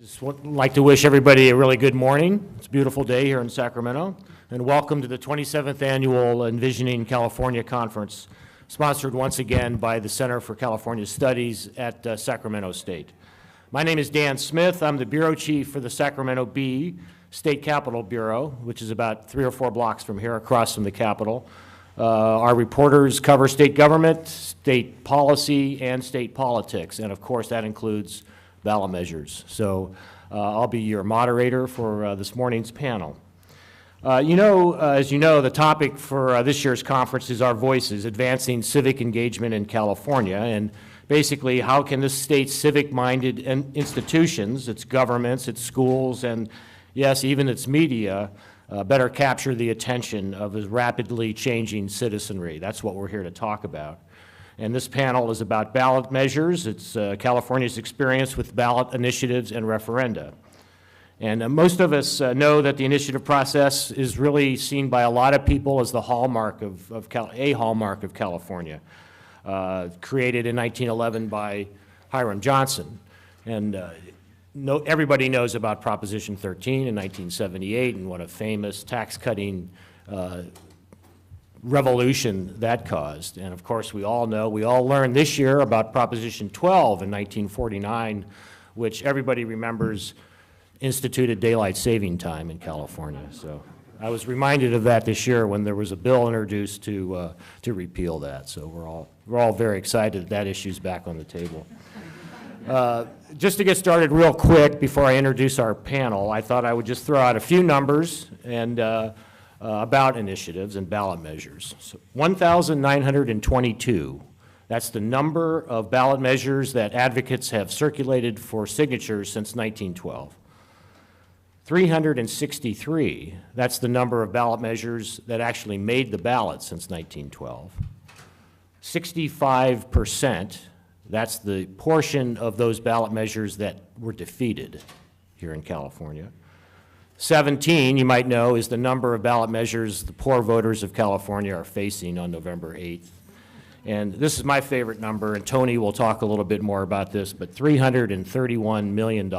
Just would like to wish everybody a really good morning. It's a beautiful day here in Sacramento, and welcome to the 27th Annual Envisioning California Conference, sponsored once again by the Center for California Studies at Sacramento State. My name is Dan Smith. I'm the Bureau Chief for the Sacramento Bee State Capitol Bureau, which is about 3 or 4 blocks from here, across from the Capitol. Our reporters cover state government, state policy, and state politics, and of course that includes ballot measures. So I'll be your moderator for this morning's panel. As you know, the topic for this year's conference is Our Voices, Advancing Civic Engagement in California, and basically how can the state's civic-minded institutions, its governments, its schools, and yes, even its media, better capture the attention of a rapidly changing citizenry. That's what we're here to talk about. And this panel is about ballot measures. It's California's experience with ballot initiatives and referenda. And most of us know that the initiative process is really seen by a lot of people as the hallmark of California, created in 1911 by Hiram Johnson. And everybody knows about Proposition 13 in 1978 and what a famous tax-cutting revolution that caused. And of course, we all learned this year about Proposition 12 in 1949, which everybody remembers instituted daylight saving time in California. So I was reminded of that this year when there was a bill introduced to repeal that. So we're all very excited that issue's back on the table. Just to get started real quick before I introduce our panel, I thought I would just throw out a few numbers and about initiatives and ballot measures. So 1,922, that's the number of ballot measures that advocates have circulated for signatures since 1912. 363, that's the number of ballot measures that actually made the ballot since 1912. 65%, that's the portion of those ballot measures that were defeated here in California. 17, you might know, is the number of ballot measures the poor voters of California are facing on November 8th. And this is my favorite number, and Tony will talk a little bit more about this, but $331 million,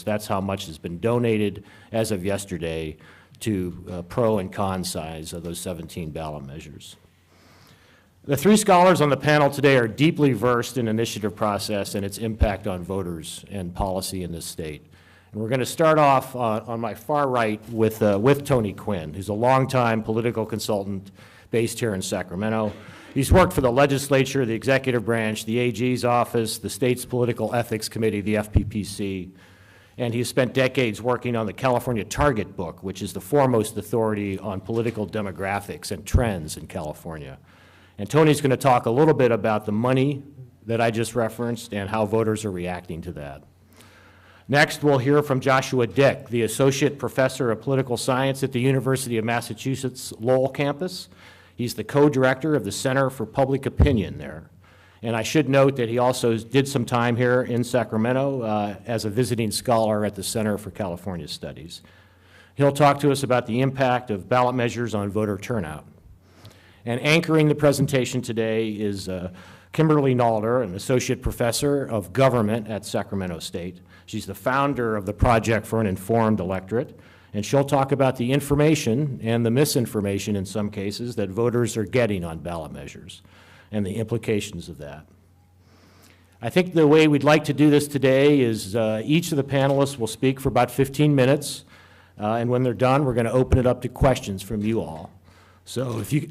that's how much has been donated as of yesterday to pro and con sides of those 17 ballot measures. The 3 scholars on the panel today are deeply versed in initiative process and its impact on voters and policy in this state. And we're going to start off on my far right with Tony Quinn, who's a longtime political consultant based here in Sacramento. He's worked for the legislature, the executive branch, the AG's office, the state's political ethics committee, the FPPC, and he's spent decades working on the California Target Book, which is the foremost authority on political demographics and trends in California. And Tony's going to talk a little bit about the money that I just referenced and how voters are reacting to that. Next, we'll hear from Joshua Dick, the Associate Professor of Political Science at the University of Massachusetts Lowell campus. He's the co-director of the Center for Public Opinion there. And I should note that he also did some time here in Sacramento as a visiting scholar at the Center for California Studies. He'll talk to us about the impact of ballot measures on voter turnout. And anchoring the presentation today is Kimberly Nalder, an Associate Professor of Government at Sacramento State. She's the founder of the Project for an Informed Electorate, and she'll talk about the information and the misinformation in some cases that voters are getting on ballot measures and the implications of that. I think the way we'd like to do this today is each of the panelists will speak for about 15 minutes, and when they're done, we're going to open it up to questions from you all. So if you,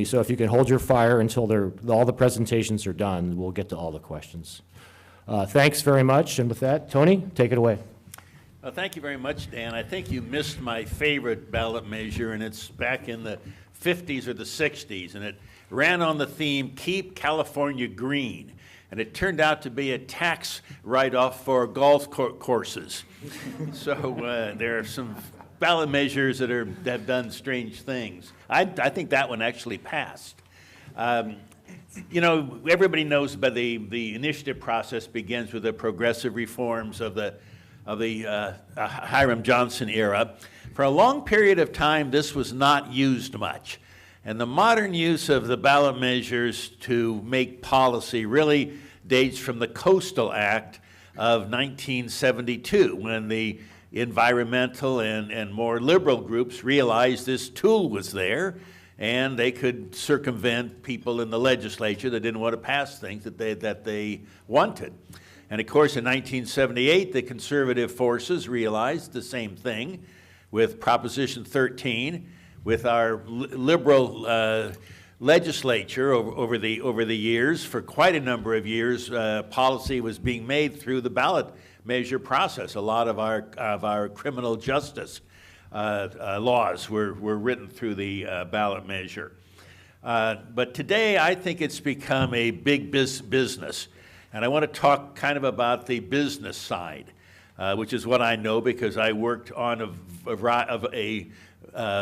so if you can hold your fire until all the presentations are done, we'll get to all the questions. Thanks very much, and with that, Tony, take it away. Well, thank you very much, Dan. I think you missed my favorite ballot measure, and it's back in the 50s or the 60s, and it ran on the theme, Keep California Green, and it turned out to be a tax write-off for golf courses. So there are some ballot measures that have done strange things. I think that one actually passed. Everybody knows about the initiative process begins with the progressive reforms of the Hiram Johnson era. For a long period of time, this was not used much. And the modern use of the ballot measures to make policy really dates from the Coastal Act of 1972, when the environmental and more liberal groups realized this tool was there, and they could circumvent people in the legislature that didn't want to pass things that they wanted. And of course, in 1978, the conservative forces realized the same thing with Proposition 13, with our liberal legislature over the years. For quite a number of years, policy was being made through the ballot measure process. A lot of our criminal justice laws were written through the ballot measure. But today, I think it's become a big business. And I want to talk kind of about the business side, which is what I know because I worked on a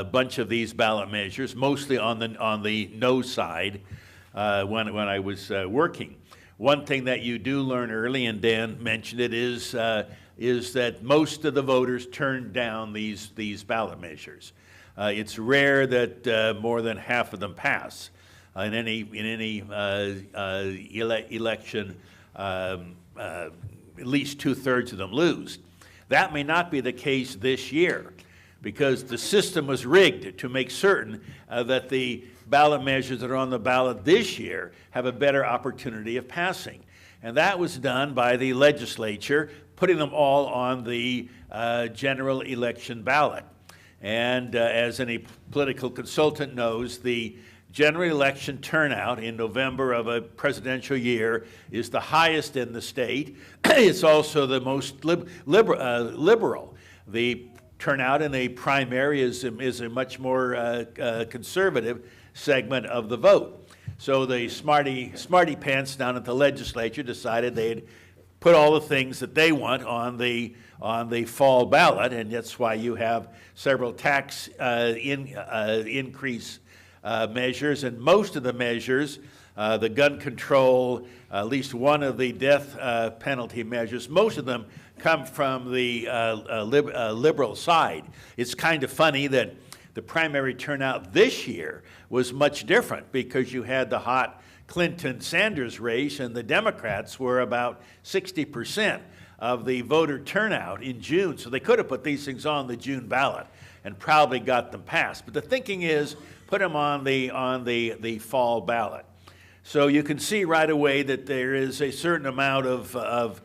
bunch of these ballot measures, mostly on the no side when I was working. One thing that you do learn early, and Dan mentioned it, is that most of the voters turned down these ballot measures. It's rare that more than half of them pass in any election. At least 2/3 of them lose. That may not be the case this year, because the system was rigged to make certain that the ballot measures that are on the ballot this year have a better opportunity of passing. And that was done by the legislature, putting them all on the general election ballot. And as any political consultant knows, the general election turnout in November of a presidential year is the highest in the state. It's also the most liberal. The turnout in a primary is a much more conservative segment of the vote. So the smarty pants down at the legislature decided they'd put all the things that they want on the fall ballot, and that's why you have several tax increase measures, and most of the measures, the gun control, at least one of the death penalty measures, most of them come from the liberal side. It's kind of funny that the primary turnout this year was much different because you had the hot Clinton-Sanders race, and the Democrats were about 60% of the voter turnout in June. So they could have put these things on the June ballot and probably got them passed. But the thinking is, put them on the fall ballot. So you can see right away that there is a certain amount of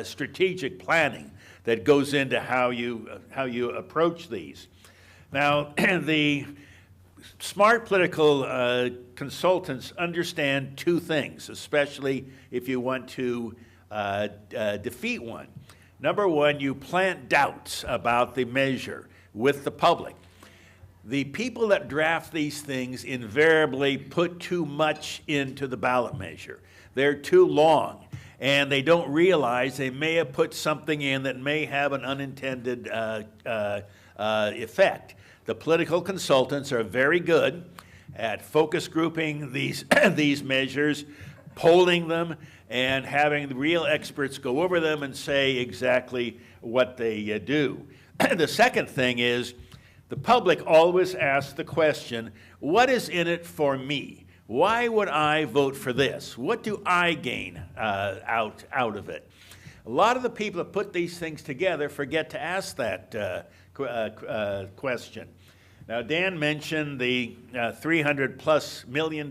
strategic planning that goes into how you approach these. Now, the smart political consultants understand two things, especially if you want to defeat one. Number one, you plant doubts about the measure with the public. The people that draft these things invariably put too much into the ballot measure. They're too long, and they don't realize they may have put something in that may have an unintended effect. The political consultants are very good at focus grouping these, these measures, polling them, and having the real experts go over them and say exactly what they do. The second thing is, the public always asks the question, what is in it for me? Why would I vote for this? What do I gain out of it? A lot of the people that put these things together forget to ask that question. Now, Dan mentioned the $300+ million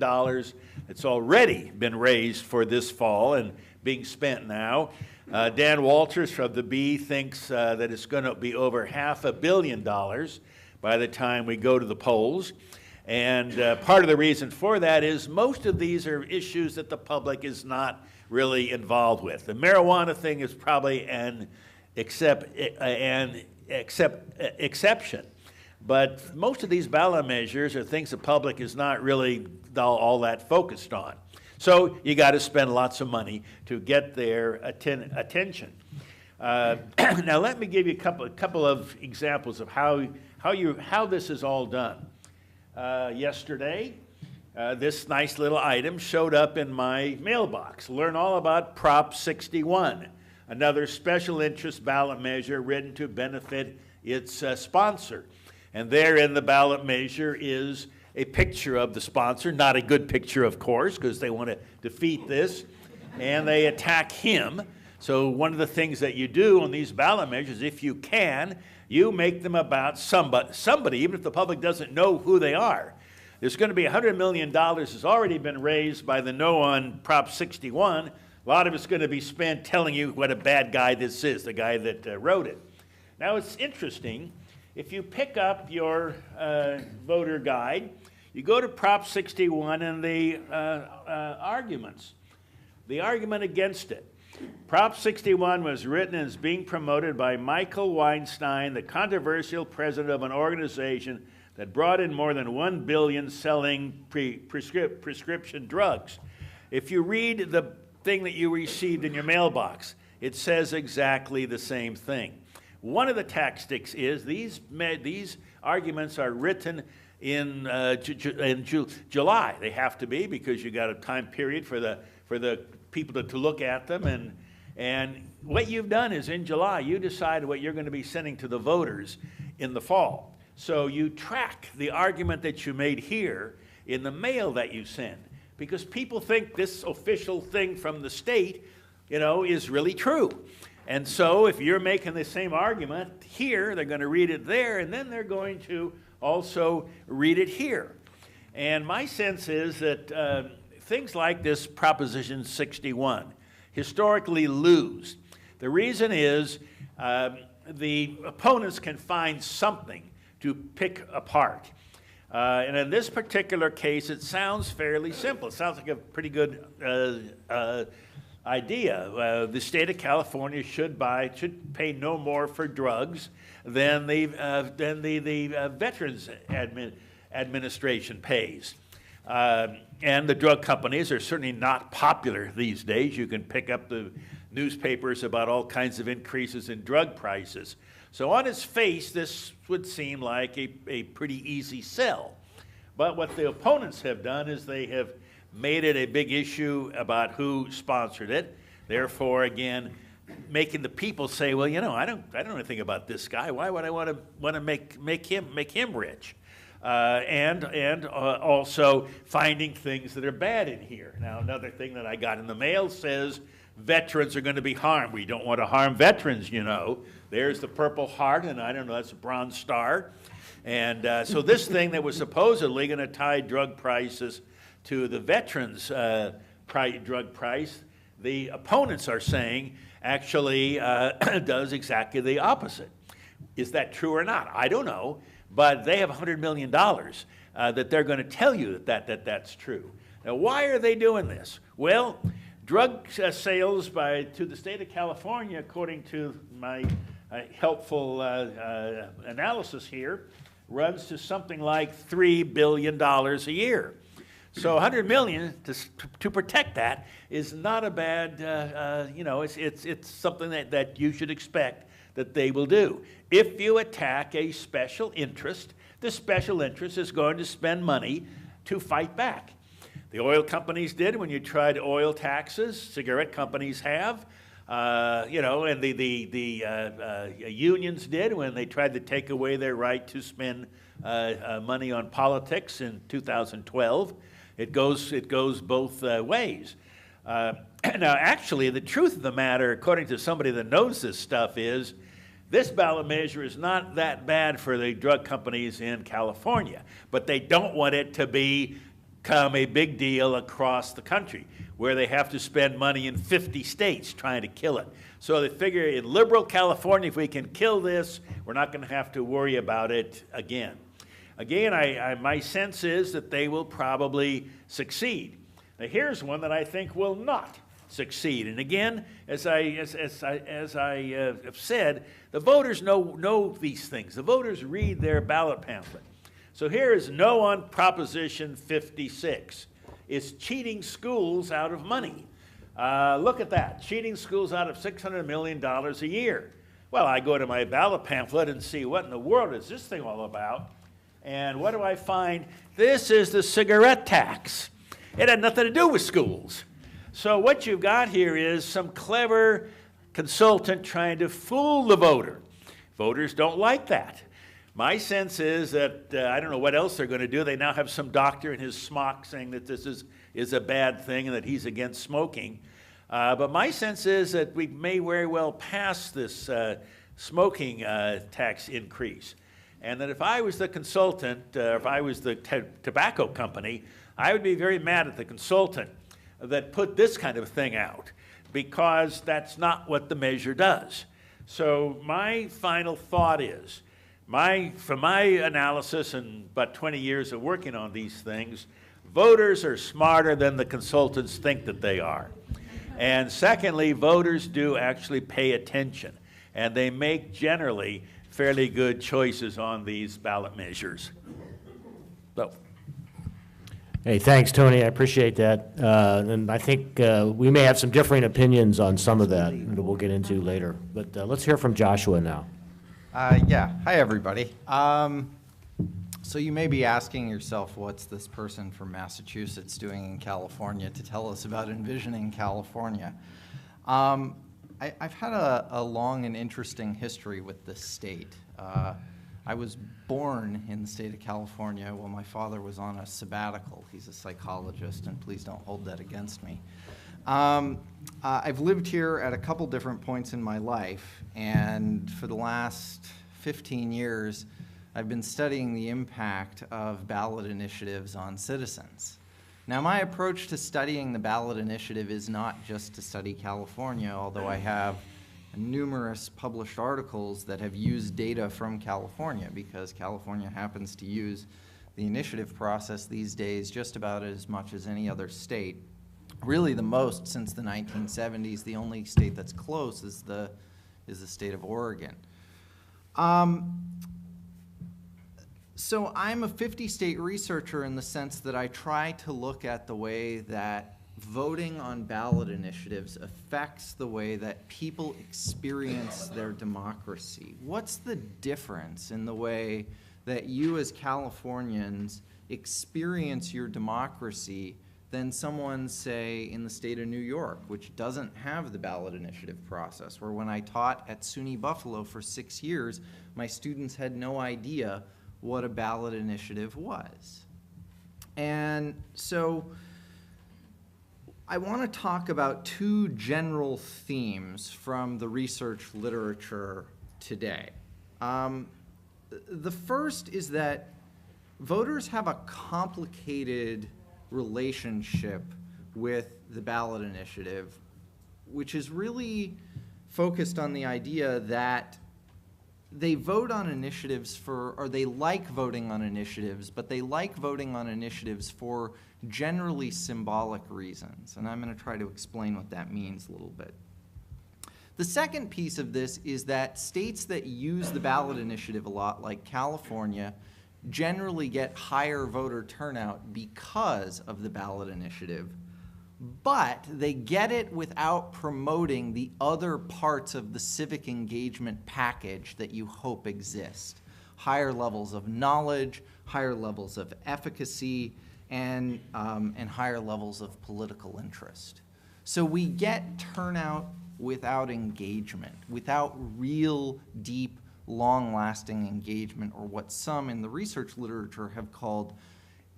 that's already been raised for this fall and being spent now. Dan Walters from the Bee thinks that it's going to be over $500 million by the time we go to the polls. And part of the reason for that is most of these are issues that the public is not really involved with. The marijuana thing is probably an exception. But most of these ballot measures are things the public is not really all that focused on. So you got to spend lots of money to get their attention. Now let me give you a couple of examples of how this is all done. Yesterday, this nice little item showed up in my mailbox. Learn all about Prop 61, another special interest ballot measure written to benefit its sponsor. And there in the ballot measure is a picture of the sponsor, not a good picture, of course, because they want to defeat this. and they attack him. So one of the things that you do on these ballot measures, if you can, you make them about somebody, even if the public doesn't know who they are. There's going to be $100 million that's already been raised by the no on Prop 61. A lot of it's going to be spent telling you what a bad guy this is, the guy that wrote it. Now, it's interesting. If you pick up your voter guide, you go to Prop 61 and the arguments, the argument against it. Prop 61 was written and is being promoted by Michael Weinstein, the controversial president of an organization that brought in more than $1 billion selling prescription drugs. If you read the thing that you received in your mailbox, it says exactly the same thing. One of the tactics is these arguments are written in July. They have to be, because you got a time period for the people to look at them, and what you've done is in July you decide what you're going to be sending to the voters in the fall. So you track the argument that you made here in the mail that you send, because people think this official thing from the state, is really true. And so if you're making the same argument here, they're going to read it there, and then they're going to also read it here. And my sense is that things like this Proposition 61 historically lose. The reason is the opponents can find something to pick apart. And in this particular case, it sounds fairly simple. It sounds like a pretty good idea. The state of California should pay no more for drugs than the Veterans Administration pays. And the drug companies are certainly not popular these days. You can pick up the newspapers about all kinds of increases in drug prices. So on its face, this would seem like a pretty easy sell. But what the opponents have done is they have made it a big issue about who sponsored it. Therefore, again, making the people say, well, I don't know anything about this guy. Why would I want to make him rich? And also finding things that are bad in here. Now, another thing that I got in the mail says veterans are going to be harmed. We don't want to harm veterans, There's the Purple Heart, and I don't know, that's a Bronze Star. And so this thing that was supposedly going to tie drug prices to the veterans' drug price, the opponents are saying actually does exactly the opposite. Is that true or not? I don't know, but they have $100 million that they're going to tell you that's true. Now, why are they doing this? Well, drug sales to the state of California, according to my helpful analysis here, runs to something like $3 billion a year. So $100 million to protect that is not a bad, it's something that you should expect that they will do. If you attack a special interest, the special interest is going to spend money to fight back. The oil companies did when you tried oil taxes. Cigarette companies have, and the unions did when they tried to take away their right to spend money on politics in 2012. It goes both ways. Now, actually, the truth of the matter, according to somebody that knows this stuff, is this ballot measure is not that bad for the drug companies in California, but they don't want it to become a big deal across the country, where they have to spend money in 50 states trying to kill it. So they figure in liberal California, if we can kill this, we're not going to have to worry about it again. Again, my sense is that they will probably succeed. Now, here's one that I think will not succeed. And again, as I have said, the voters know these things. The voters read their ballot pamphlet. So here is no on Proposition 56. It's cheating schools out of money. Look at that, cheating schools out of $600 million a year. Well, I go to my ballot pamphlet and see what in the world is this thing all about. And what do I find? This is the cigarette tax. It had nothing to do with schools. So what you've got here is some clever consultant trying to fool the voter. Voters don't like that. My sense is that, I don't know what else they're going to do. They now have some doctor in his smock saying that this is a bad thing and that he's against smoking. But my sense is that we may very well pass this smoking tax increase. And that if I was the consultant, if I was the tobacco company, I would be very mad at the consultant that put this kind of thing out, because that's not what the measure does. So my final thought is, from my analysis and about 20 years of working on these things, voters are smarter than the consultants think that they are. And secondly, voters do actually pay attention, and they make generally fairly good choices on these ballot measures. So. Hey, thanks, Tony. I appreciate that. And I think we may have some differing opinions on some of that that we'll get into later. But let's hear from Joshua now. Yeah. Hi, everybody. So you may be asking yourself, what's this person from Massachusetts doing in California to tell us about Envisioning California? I've had a long and interesting history with this state. I was born in the state of California while my father was on a sabbatical. He's a psychologist, and please don't hold that against me. I've lived here at a couple different points in my life, and for the last 15 years, I've been studying the impact of ballot initiatives on citizens. Now, my approach to studying the ballot initiative is not just to study California, although I have numerous published articles that have used data from California, because California happens to use the initiative process these days just about as much as any other state. Really the most since the 1970s. The only state that's close is the state of Oregon. So I'm a 50-state researcher in the sense that I try to look at the way that voting on ballot initiatives affects the way that people experience their democracy. What's the difference in the way that you as Californians experience your democracy than someone, say, in the state of New York, which doesn't have the ballot initiative process, where when I taught at SUNY Buffalo for 6 years, my students had no idea what a ballot initiative was. And so I want to talk about two general themes from the research literature today. The first is that voters have a complicated relationship with the ballot initiative, which is really focused on the idea that they vote on initiatives or they like voting on initiatives, but they like voting on initiatives for generally symbolic reasons. And I'm going to try to explain what that means a little bit. The second piece of this is that states that use the ballot initiative a lot, like California, generally get higher voter turnout because of the ballot initiative, but they get it without promoting the other parts of the civic engagement package that you hope exist. Higher levels of knowledge, higher levels of efficacy, and higher levels of political interest. So we get turnout without engagement, without real, deep, long-lasting engagement, or what some in the research literature have called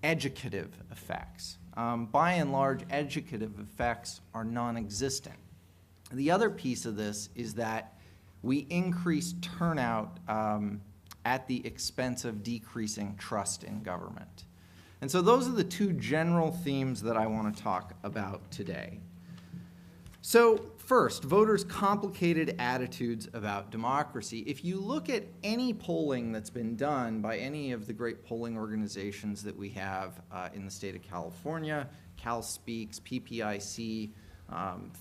educative effects. By and large, educative effects are non-existent. The other piece of this is that we increase turnout at the expense of decreasing trust in government. And so those are the two general themes that I want to talk about today. So first, voters' complicated attitudes about democracy. If you look at any polling that's been done by any of the great polling organizations that we have in the state of California, CalSpeaks, PPIC,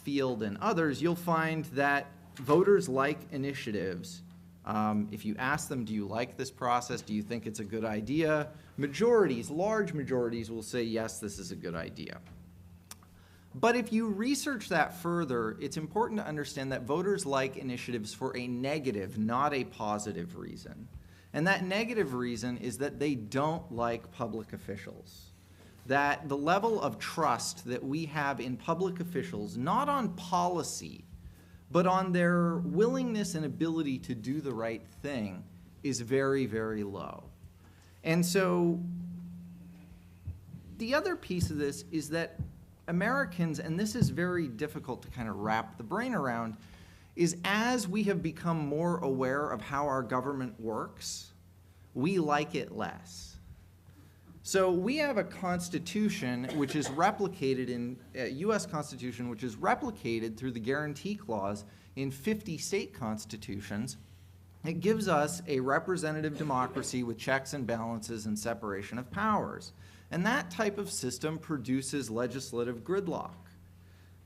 Field, and others, you'll find that voters like initiatives. If you ask them, do you like this process? Do you think it's a good idea? Majorities, large majorities, will say, yes, this is a good idea. But if you research that further, it's important to understand that voters like initiatives for a negative, not a positive reason. And that negative reason is that they don't like public officials. That the level of trust that we have in public officials, not on policy, but on their willingness and ability to do the right thing, is very, very low. And so the other piece of this is that Americans, and this is very difficult to kind of wrap the brain around, is as we have become more aware of how our government works, we like it less. So we have a constitution which is replicated in a U.S. Constitution, which is replicated through the guarantee clause in 50 state constitutions. It gives us a representative democracy with checks and balances and separation of powers. And that type of system produces legislative gridlock,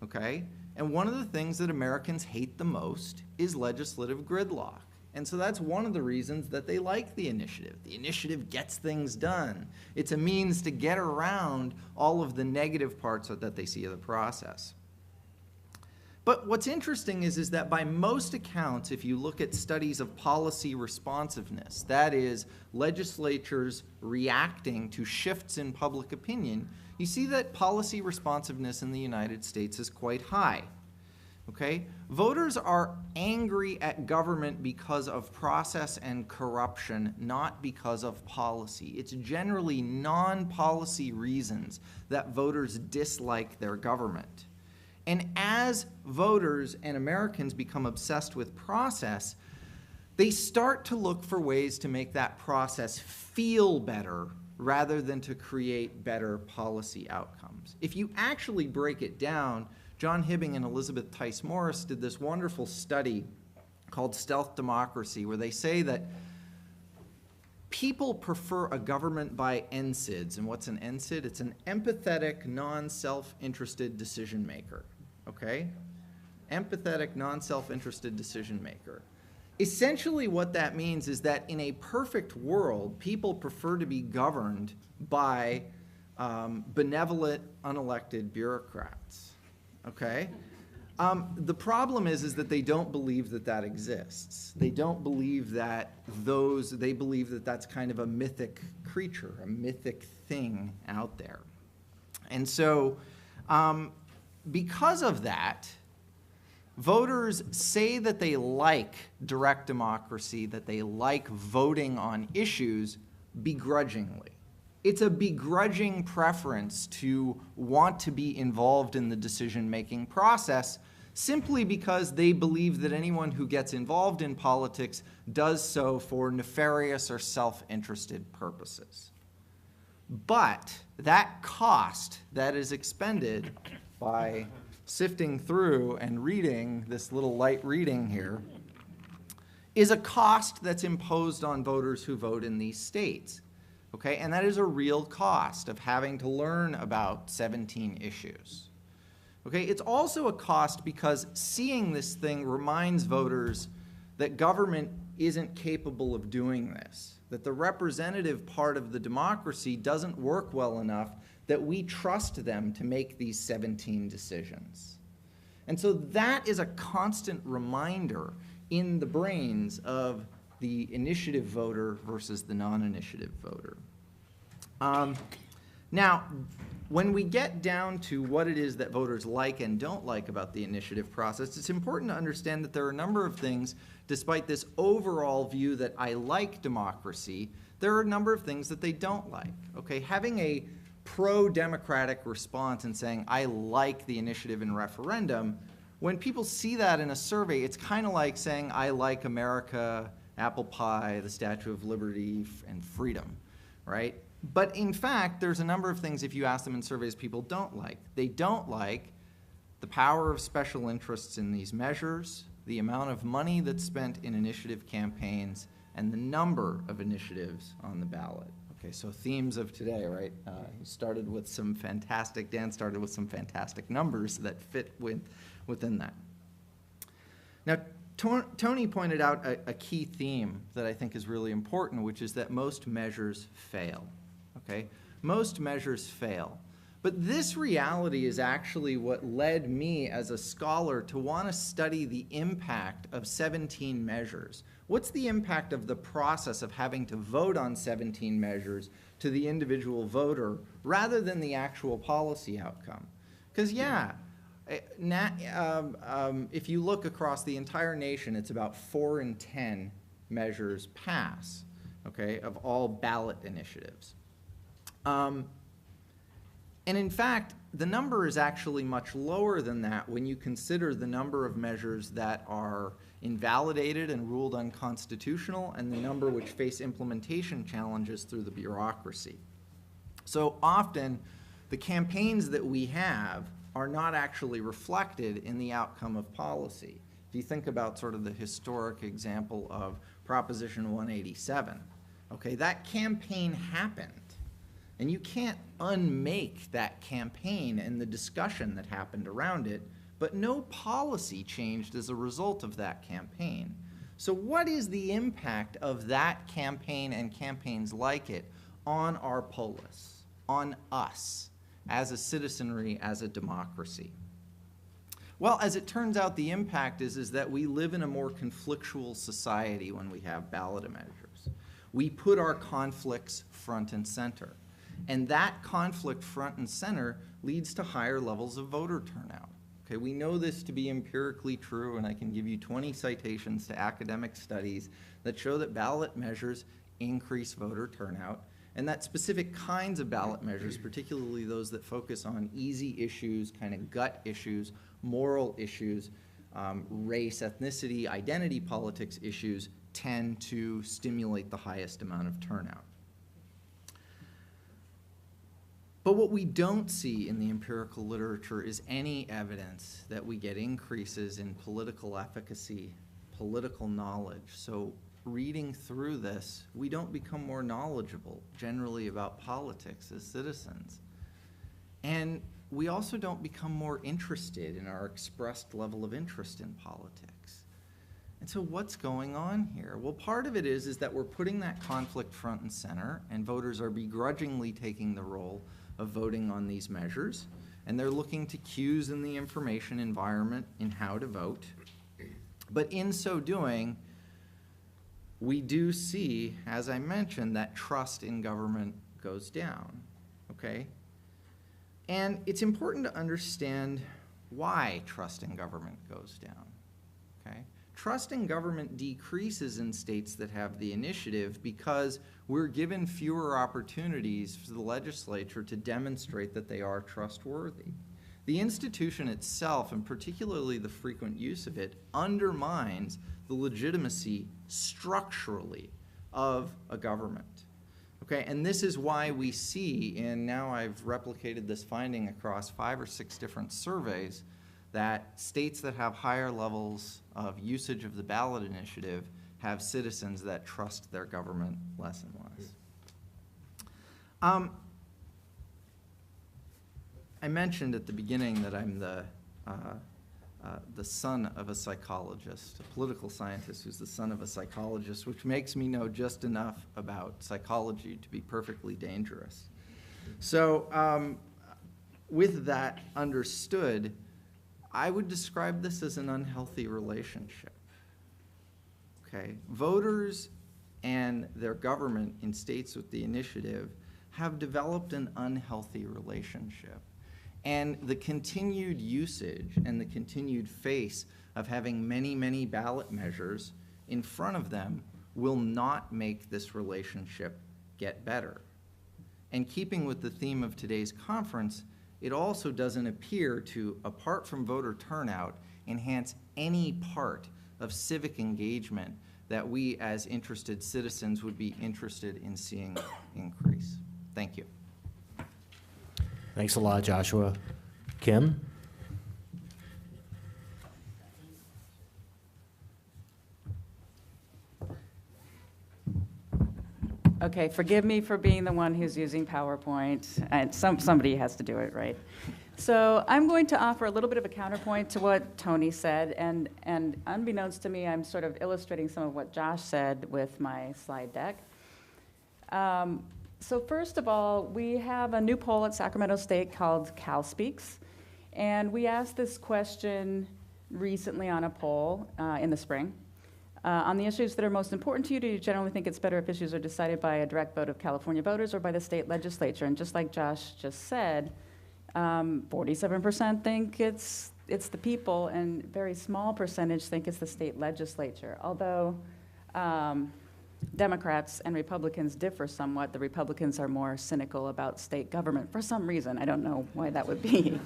okay? And one of the things that Americans hate the most is legislative gridlock. And so that's one of the reasons that they like the initiative. The initiative gets things done. It's a means to get around all of the negative parts that they see of the process. But what's interesting is that by most accounts, if you look at studies of policy responsiveness, that is, legislatures reacting to shifts in public opinion, you see that policy responsiveness in the United States is quite high. Okay? Voters are angry at government because of process and corruption, not because of policy. It's generally non-policy reasons that voters dislike their government. And as voters and Americans become obsessed with process, they start to look for ways to make that process feel better rather than to create better policy outcomes. If you actually break it down, John Hibbing and Elizabeth Tice Morris did this wonderful study called Stealth Democracy, where they say that people prefer a government by NSIDs. And what's an NSID? It's an empathetic, non-self-interested decision maker. Okay? Empathetic, non-self-interested decision maker. Essentially what that means is that in a perfect world, people prefer to be governed by benevolent, unelected bureaucrats. Okay? The problem is that they don't believe that that exists. They don't believe that they believe that that's kind of a mythic creature, a mythic thing out there. And so, because of that, voters say that they like direct democracy, that they like voting on issues begrudgingly. It's a begrudging preference to want to be involved in the decision-making process simply because they believe that anyone who gets involved in politics does so for nefarious or self-interested purposes. But that cost that is expended by sifting through and reading this little light reading here is a cost that's imposed on voters who vote in these states. Okay, and that is a real cost of having to learn about 17 issues. Okay, it's also a cost because seeing this thing reminds voters that government isn't capable of doing this, that the representative part of the democracy doesn't work well enough that we trust them to make these 17 decisions. And so that is a constant reminder in the brains of the initiative voter versus the non-initiative voter. Now, when we get down to what it is that voters like and don't like about the initiative process, it's important to understand that there are a number of things, despite this overall view that I like democracy, there are a number of things that they don't like. Okay, having a pro-democratic response and saying, I like the initiative and referendum, when people see that in a survey, it's kind of like saying, I like America, apple pie, the Statue of Liberty, and freedom, right? But in fact, there's a number of things, if you ask them in surveys, people don't like. They don't like the power of special interests in these measures, the amount of money that's spent in initiative campaigns, and the number of initiatives on the ballot. Okay, so themes of today, right? Dan started with some fantastic numbers that fit within that. Now, Tony pointed out a key theme that I think is really important, which is that most measures fail. Okay? Most measures fail. But this reality is actually what led me as a scholar to want to study the impact of 17 measures. What's the impact of the process of having to vote on 17 measures to the individual voter rather than the actual policy outcome? Because, yeah, if you look across the entire nation, it's about 4 in 10 measures pass, okay, of all ballot initiatives. And in fact, the number is actually much lower than that when you consider the number of measures that are invalidated and ruled unconstitutional and the number which face implementation challenges through the bureaucracy. So often, the campaigns that we have are not actually reflected in the outcome of policy. If you think about sort of the historic example of Proposition 187, okay, that campaign happened. And you can't unmake that campaign and the discussion that happened around it, but no policy changed as a result of that campaign. So what is the impact of that campaign and campaigns like it on our polis, on us, as a citizenry, as a democracy? Well, as it turns out, the impact is that we live in a more conflictual society when we have ballot measures. We put our conflicts front and center. And that conflict front and center leads to higher levels of voter turnout. Okay, we know this to be empirically true, and I can give you 20 citations to academic studies that show that ballot measures increase voter turnout, and that specific kinds of ballot measures, particularly those that focus on easy issues, kind of gut issues, moral issues, race, ethnicity, identity politics issues, tend to stimulate the highest amount of turnout. But what we don't see in the empirical literature is any evidence that we get increases in political efficacy, political knowledge. So reading through this, we don't become more knowledgeable generally about politics as citizens. And we also don't become more interested in our expressed level of interest in politics. And so what's going on here? Well, part of it is that we're putting that conflict front and center, and voters are begrudgingly taking the role of voting on these measures, and they're looking to cues in the information environment in how to vote. But in so doing, we do see, as I mentioned, that trust in government goes down, okay? And it's important to understand why trust in government goes down, okay? Trust in government decreases in states that have the initiative because we're given fewer opportunities for the legislature to demonstrate that they are trustworthy. The institution itself, and particularly the frequent use of it, undermines the legitimacy structurally of a government. Okay, and this is why we see, and now I've replicated this finding across 5 or 6 different surveys, that states that have higher levels of usage of the ballot initiative have citizens that trust their government less and less. I mentioned at the beginning that I'm the son of a psychologist, a political scientist who's the son of a psychologist, which makes me know just enough about psychology to be perfectly dangerous. So with that understood, I would describe this as an unhealthy relationship. Okay, voters and their government in states with the initiative have developed an unhealthy relationship. And the continued usage and the continued face of having many, many ballot measures in front of them will not make this relationship get better. And keeping with the theme of today's conference, it also doesn't appear to, apart from voter turnout, enhance any part of civic engagement that we as interested citizens would be interested in seeing increase. Thank you. Thanks a lot, Joshua. Kim? Okay, forgive me for being the one who's using PowerPoint, and somebody has to do it, right? So I'm going to offer a little bit of a counterpoint to what Tony said, and unbeknownst to me, I'm sort of illustrating some of what Josh said with my slide deck. So first of all, we have a new poll at Sacramento State called Cal Speaks, and we asked this question recently on a poll in the spring. On the issues that are most important to you, do you generally think it's better if issues are decided by a direct vote of California voters or by the state legislature? And just like Josh just said, 47% think it's the people, and very small percentage think it's the state legislature. Although Democrats and Republicans differ somewhat. The Republicans are more cynical about state government for some reason. I don't know why that would be.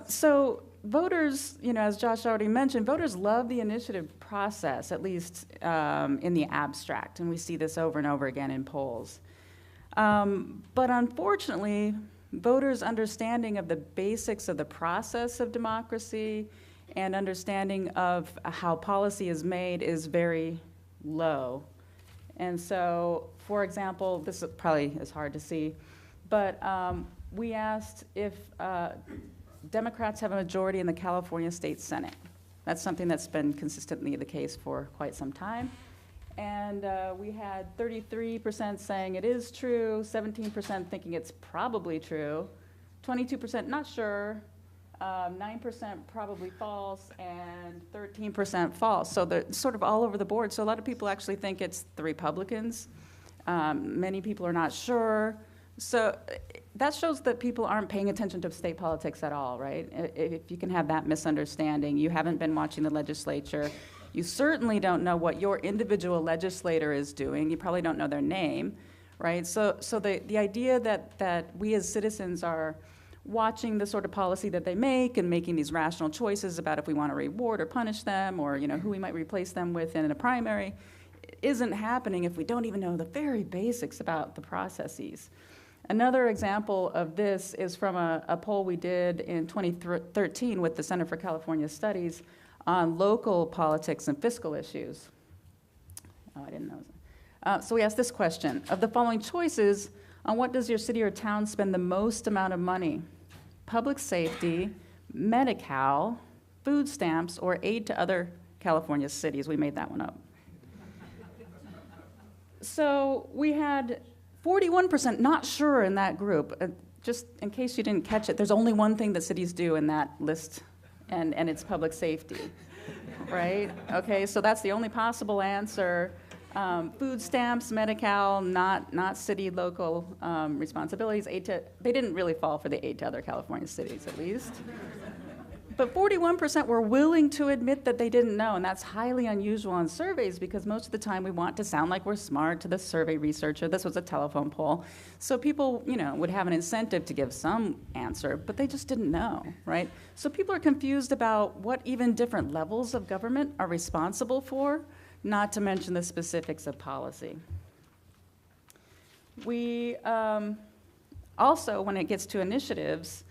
So voters, as Josh already mentioned, voters love the initiative process, at least in the abstract, and we see this over and over again in polls. But unfortunately, voters' understanding of the basics of the process of democracy and understanding of how policy is made is very low. And so, for example, this probably is hard to see, but we asked if Democrats have a majority in the California State Senate. That's something that's been consistently the case for quite some time. And we had 33% saying it is true, 17% thinking it's probably true, 22% not sure, 9% probably false, and 13% false. So they're sort of all over the board. So a lot of people actually think it's the Republicans. Many people are not sure. So that shows that people aren't paying attention to state politics at all, right? If you can have that misunderstanding, you haven't been watching the legislature. You certainly don't know what your individual legislator is doing. You probably don't know their name, right? So the idea that we as citizens are watching the sort of policy that they make and making these rational choices about if we want to reward or punish them or who we might replace them with in a primary isn't happening if we don't even know the very basics about the processes. Another example of this is from a poll we did in 2013 with the Center for California Studies on local politics and fiscal issues. Oh, I didn't know. So we asked this question. Of the following choices, on what does your city or town spend the most amount of money? Public safety, Medi-Cal, food stamps, or aid to other California cities? We made that one up. So we had 41% not sure in that group. Just in case you didn't catch it, there's only one thing that cities do in that list, and it's public safety, right? Okay, so that's the only possible answer. Food stamps, Medi-Cal, not city local responsibilities. They didn't really fall for the aid to other California cities, at least. But 41% were willing to admit that they didn't know, and that's highly unusual on surveys because most of the time we want to sound like we're smart to the survey researcher. This was a telephone poll. So people, would have an incentive to give some answer, but they just didn't know, right? So people are confused about what even different levels of government are responsible for, not to mention the specifics of policy. We also, when it gets to initiatives,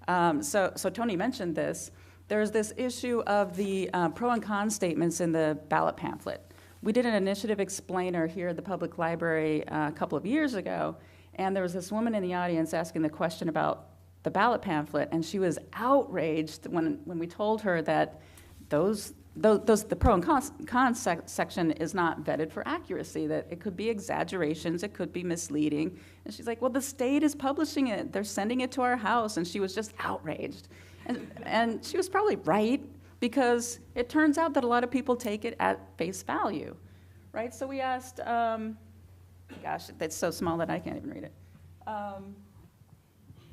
so Tony mentioned this, there's this issue of the pro and con statements in the ballot pamphlet. We did an initiative explainer here at the public library a couple of years ago, and there was this woman in the audience asking the question about the ballot pamphlet, and she was outraged when we told her that the pro and con section is not vetted for accuracy, that it could be exaggerations, it could be misleading. And she's like, well, the state is publishing it. They're sending it to our house. And she was just outraged. And she was probably right, because it turns out that a lot of people take it at face value, right? So we asked, gosh, that's so small that I can't even read it.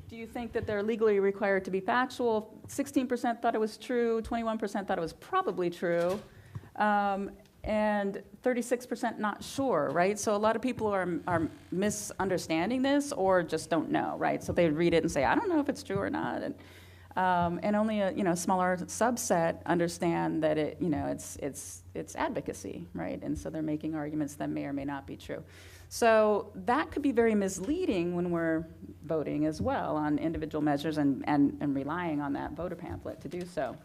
Do you think that they're legally required to be factual? 16% thought it was true, 21% thought it was probably true, and 36% not sure, right? So a lot of people are misunderstanding this or just don't know, right? So they read it and say, I don't know if it's true or not. And only a smaller subset understand that it's advocacy, right? And so they're making arguments that may or may not be true. So that could be very misleading when we're voting as well on individual measures and relying on that voter pamphlet to do so.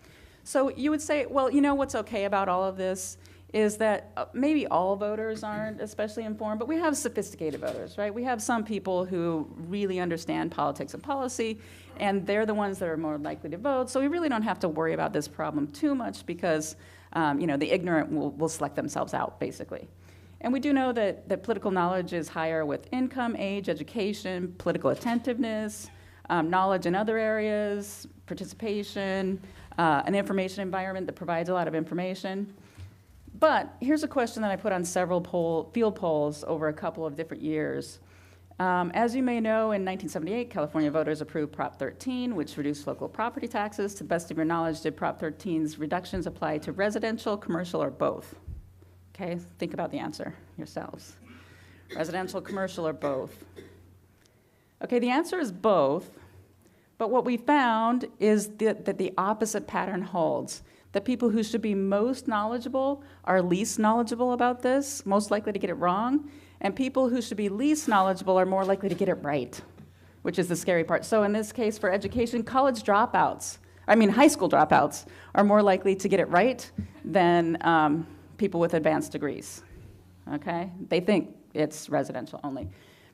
So you would say, well, what's okay about all of this is that maybe all voters aren't especially informed, but we have sophisticated voters, right? We have some people who really understand politics and policy, and they're the ones that are more likely to vote. So we really don't have to worry about this problem too much because, the ignorant will select themselves out, basically. And we do know that political knowledge is higher with income, age, education, political attentiveness, knowledge in other areas, participation, an information environment that provides a lot of information. But here's a question that I put on several field polls over a couple of different years. As you may know, in 1978, California voters approved Prop 13, which reduced local property taxes. To the best of your knowledge, did Prop 13's reductions apply to residential, commercial, or both? Okay, think about the answer yourselves. Residential, commercial, or both? Okay, the answer is both, but what we found is that the opposite pattern holds. The people who should be most knowledgeable are least knowledgeable about this, most likely to get it wrong, and people who should be least knowledgeable are more likely to get it right, which is the scary part. So in this case, for education, high school dropouts are more likely to get it right than people with advanced degrees, okay? They think it's residential only.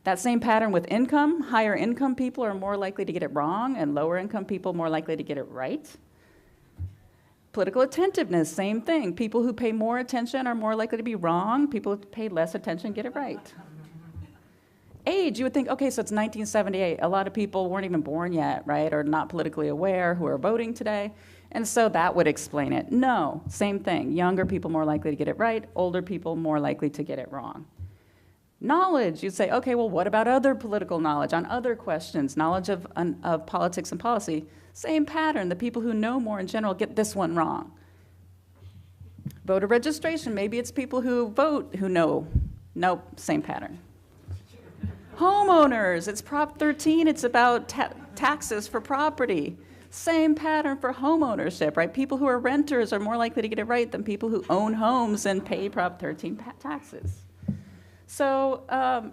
That same pattern with income, higher income people are more likely to get it wrong, and lower income people more likely to get it right. Political attentiveness, same thing. People who pay more attention are more likely to be wrong. People who pay less attention get it right. Age, you would think, okay, so it's 1978. A lot of people weren't even born yet, right, or not politically aware who are voting today. And so that would explain it. No, same thing. Younger people more likely to get it right. Older people more likely to get it wrong. Knowledge, you'd say, okay, well, what about other political knowledge on other questions, knowledge of politics and policy? Same pattern. The people who know more in general get this one wrong. Voter registration, maybe it's people who vote who know. Nope, same pattern. Homeowners, it's Prop 13, it's about taxes for property. Same pattern for home ownership, right? People who are renters are more likely to get it right than people who own homes and pay Prop 13 taxes. So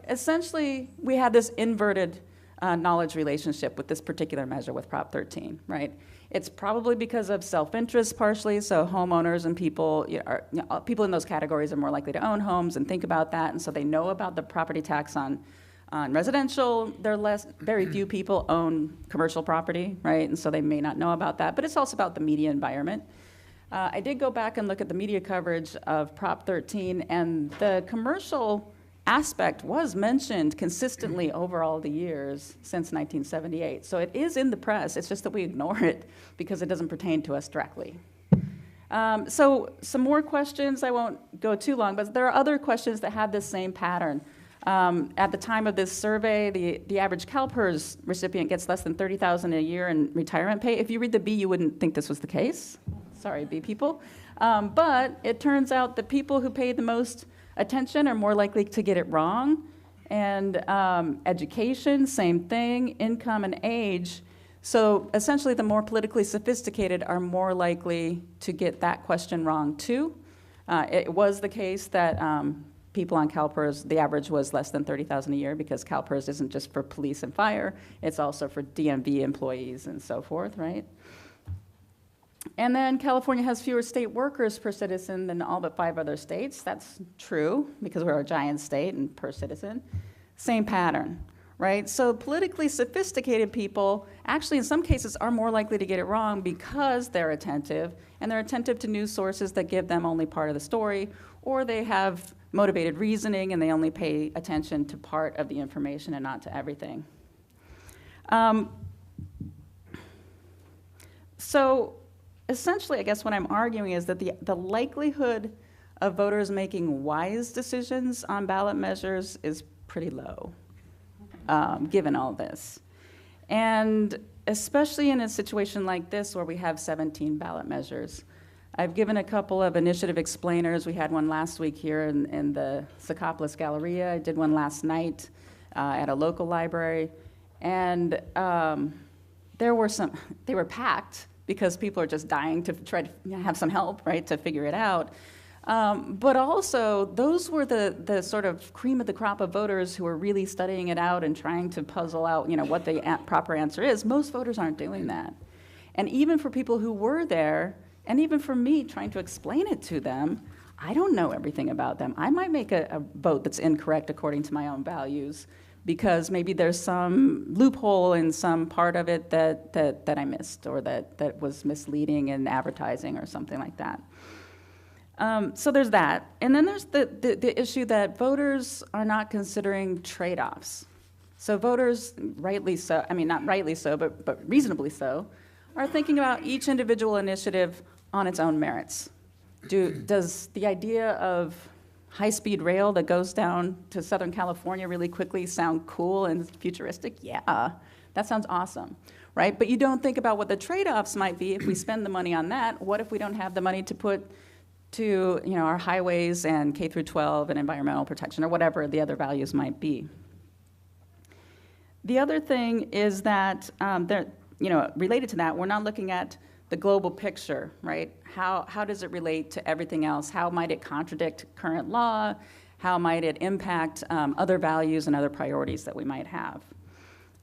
essentially, we had this inverted knowledge relationship with this particular measure with Prop 13, right? It's probably because of self-interest partially, so homeowners and people, people in those categories are more likely to own homes and think about that, and so they know about the property tax on residential. Very few people own commercial property, right? And so they may not know about that, but it's also about the media environment. I did go back and look at the media coverage of Prop 13, and the commercial aspect was mentioned consistently over all the years since 1978. So it is in the press, it's just that we ignore it because it doesn't pertain to us directly. So some more questions, I won't go too long, but there are other questions that have this same pattern. At the time of this survey, the average CalPERS recipient gets less than $30,000 a year in retirement pay. If you read the B, you wouldn't think this was the case. Sorry, B people. But it turns out that people who pay the most attention are more likely to get it wrong. And education, same thing, income and age. So essentially, the more politically sophisticated are more likely to get that question wrong too. It was the case that people on CalPERS, the average was less than $30,000 a year because CalPERS isn't just for police and fire, it's also for DMV employees and so forth, right? And then California has fewer state workers per citizen than all but 5 other states. That's true because we're a giant state and per citizen. Same pattern, right? So politically sophisticated people actually in some cases are more likely to get it wrong because they're attentive, and they're attentive to news sources that give them only part of the story, or they have motivated reasoning and they only pay attention to part of the information and not to everything. So essentially, I guess what I'm arguing is that the likelihood of voters making wise decisions on ballot measures is pretty low, given all this. And especially in a situation like this where we have 17 ballot measures. I've given a couple of initiative explainers. We had one last week here in the Secaucus Galleria. I did one last night at a local library. And they were packed because people are just dying to try to have some help, right, to figure it out. But also, those were the sort of cream of the crop of voters who are really studying it out and trying to puzzle out, what the proper answer is. Most voters aren't doing that. And even for people who were there, and even for me trying to explain it to them, I don't know everything about them. I might make a vote that's incorrect according to my own values because maybe there's some loophole in some part of it that I missed or that was misleading in advertising or something like that. So there's that. And then there's the issue that voters are not considering trade-offs. So voters, rightly so, I mean, not rightly so, but reasonably so, are thinking about each individual initiative on its own merits. Does the idea of high-speed rail that goes down to Southern California really quickly sound cool and futuristic? Yeah, that sounds awesome, right? But you don't think about what the trade-offs might be if we spend the money on that. What if we don't have the money to to, you know, our highways and K through 12 and environmental protection or whatever the other values might be. The other thing is that, you know, related to that, we're not looking at the global picture, right? How does it relate to everything else? How might it contradict current law? How might it impact other values and other priorities that we might have?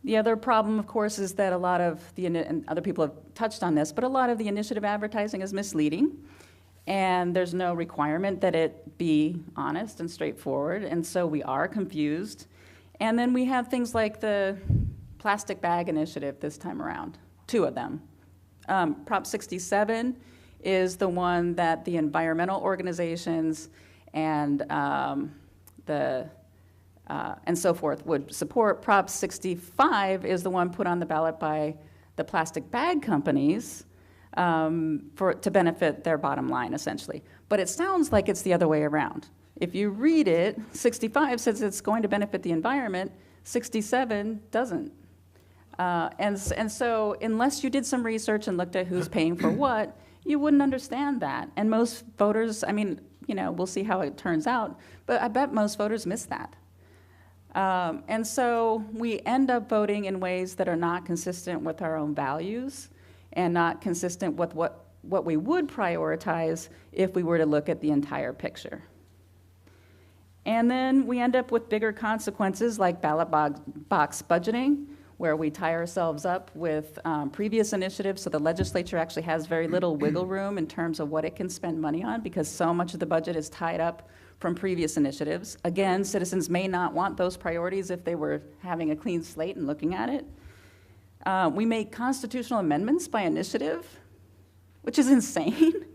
The other problem, of course, is that a lot of and other people have touched on this, but a lot of the initiative advertising is misleading, and there's no requirement that it be honest and straightforward, and so we are confused. And then we have things like the plastic bag initiative this time around, 2 of them. Prop 67 is the one that the environmental organizations and and so forth would support. Prop 65 is the one put on the ballot by the plastic bag companies to benefit their bottom line, essentially. But it sounds like it's the other way around. If you read it, 65 says it's going to benefit the environment, 67 doesn't. And so unless you did some research and looked at who's paying for what, you wouldn't understand that. And most voters, I mean, you know, we'll see how it turns out, but I bet most voters miss that. And so we end up voting in ways that are not consistent with our own values and not consistent with what we would prioritize if we were to look at the entire picture. And then we end up with bigger consequences like ballot box budgeting, where we tie ourselves up with previous initiatives, so the legislature actually has very little wiggle room in terms of what it can spend money on because so much of the budget is tied up from previous initiatives. Again, citizens may not want those priorities if they were having a clean slate and looking at it. We make constitutional amendments by initiative, which is insane.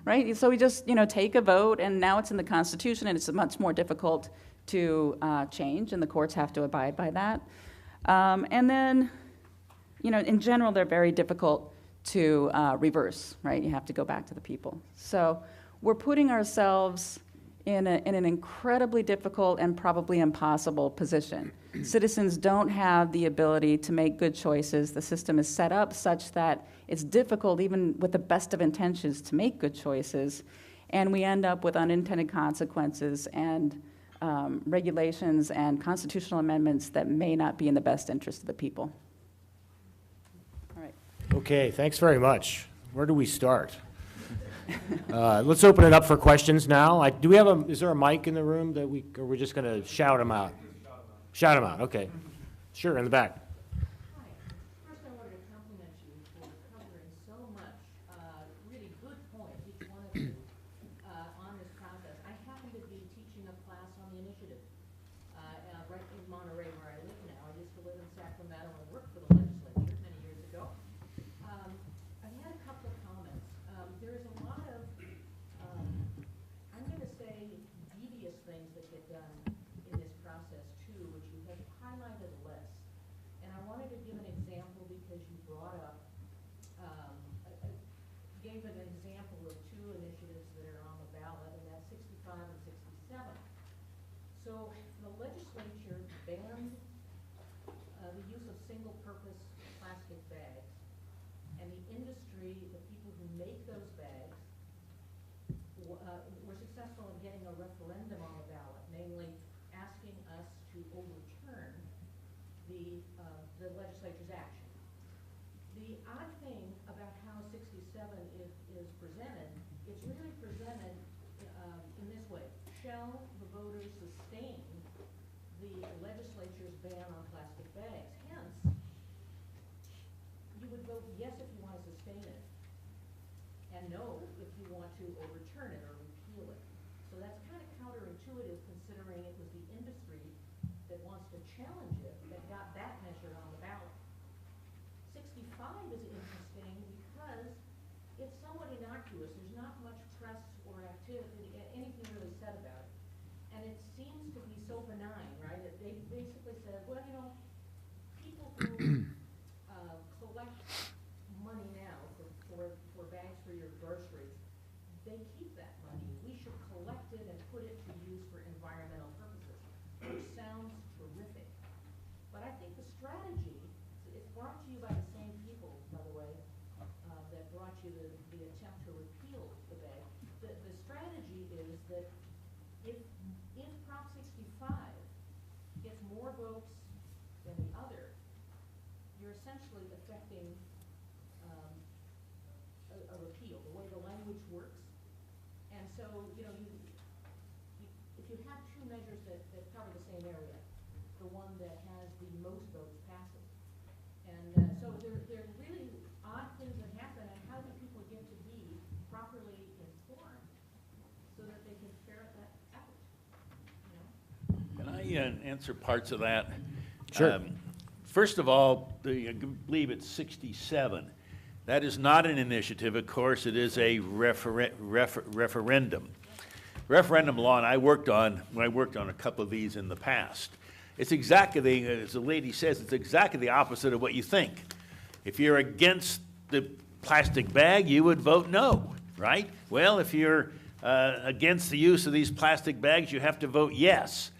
Right? So we just, you know, take a vote, and now it's in the Constitution, and it's much more difficult to change, and the courts have to abide by that. And then, you know, in general, they're very difficult to reverse, right? You have to go back to the people. So we're putting ourselves in an incredibly difficult and probably impossible position. Citizens don't have the ability to make good choices. The system is set up such that it's difficult, even with the best of intentions, to make good choices. And we end up with unintended consequences and regulations and constitutional amendments that may not be in the best interest of the people. All right. Okay, thanks very much. Where do we start? Let's open it up for questions now. Do we have is there a mic in the room that or we're just going to shout them out? Shout them out, okay. Sure, in the back. Hi. First, I wanted to compliment you for covering so much really good points, each one of you, on this process. I happen to be teaching a class on the initiative right in Monterey, where I live now. I used to live in Sacramento and work for the legislature many years ago. I've had a couple of comments. There is a lot of, I'm going to say, devious things that get done in this process too, which you have highlighted less. And I wanted to give an example because you brought up, gave an example of 2 initiatives that are on the ballot, and that's 65 and 67. So the legislature banned the use of single-purpose plastic bags, and the industry, the people who make those bags, were successful in getting a referendum on the ballot, namely asking us to overturn the legislature's action. The odd thing about how 67 is presented, it's really presented in this way. Shall the voters sustain the legislature's ban on plastic bags? Hence, you would vote yes if you want to sustain it, and no if you want to overturn it or repeal it. So that's kind of counterintuitive, considering it was the industry that wants to challenge it that got that measure on the ballot. 65 is interesting because it's somewhat innocuous. There's not much press or activity, anything really said about it. And it seems to be so benign, right? They basically said, well, you know, people who collect money now for bags for your groceries, they keep that money. We should collect it and put it to use for environmental purposes, which sounds terrific. But I think the strategy, it's brought to you by the same people, by the way, that brought you the attempt to repeal the bag. The strategy most votes passes. And so there are really odd things that happen, and how do people get to be properly informed so that they can ferret that out, you know? Can I answer parts of that? Sure. First of all, I believe it's 67. That is not an initiative, of course, it is a referendum. Referendum law, and I worked on a couple of these in the past. It's exactly, as the lady says, it's exactly the opposite of what you think. If you're against the plastic bag, you would vote no, right? Well, if you're against the use of these plastic bags, you have to vote yes.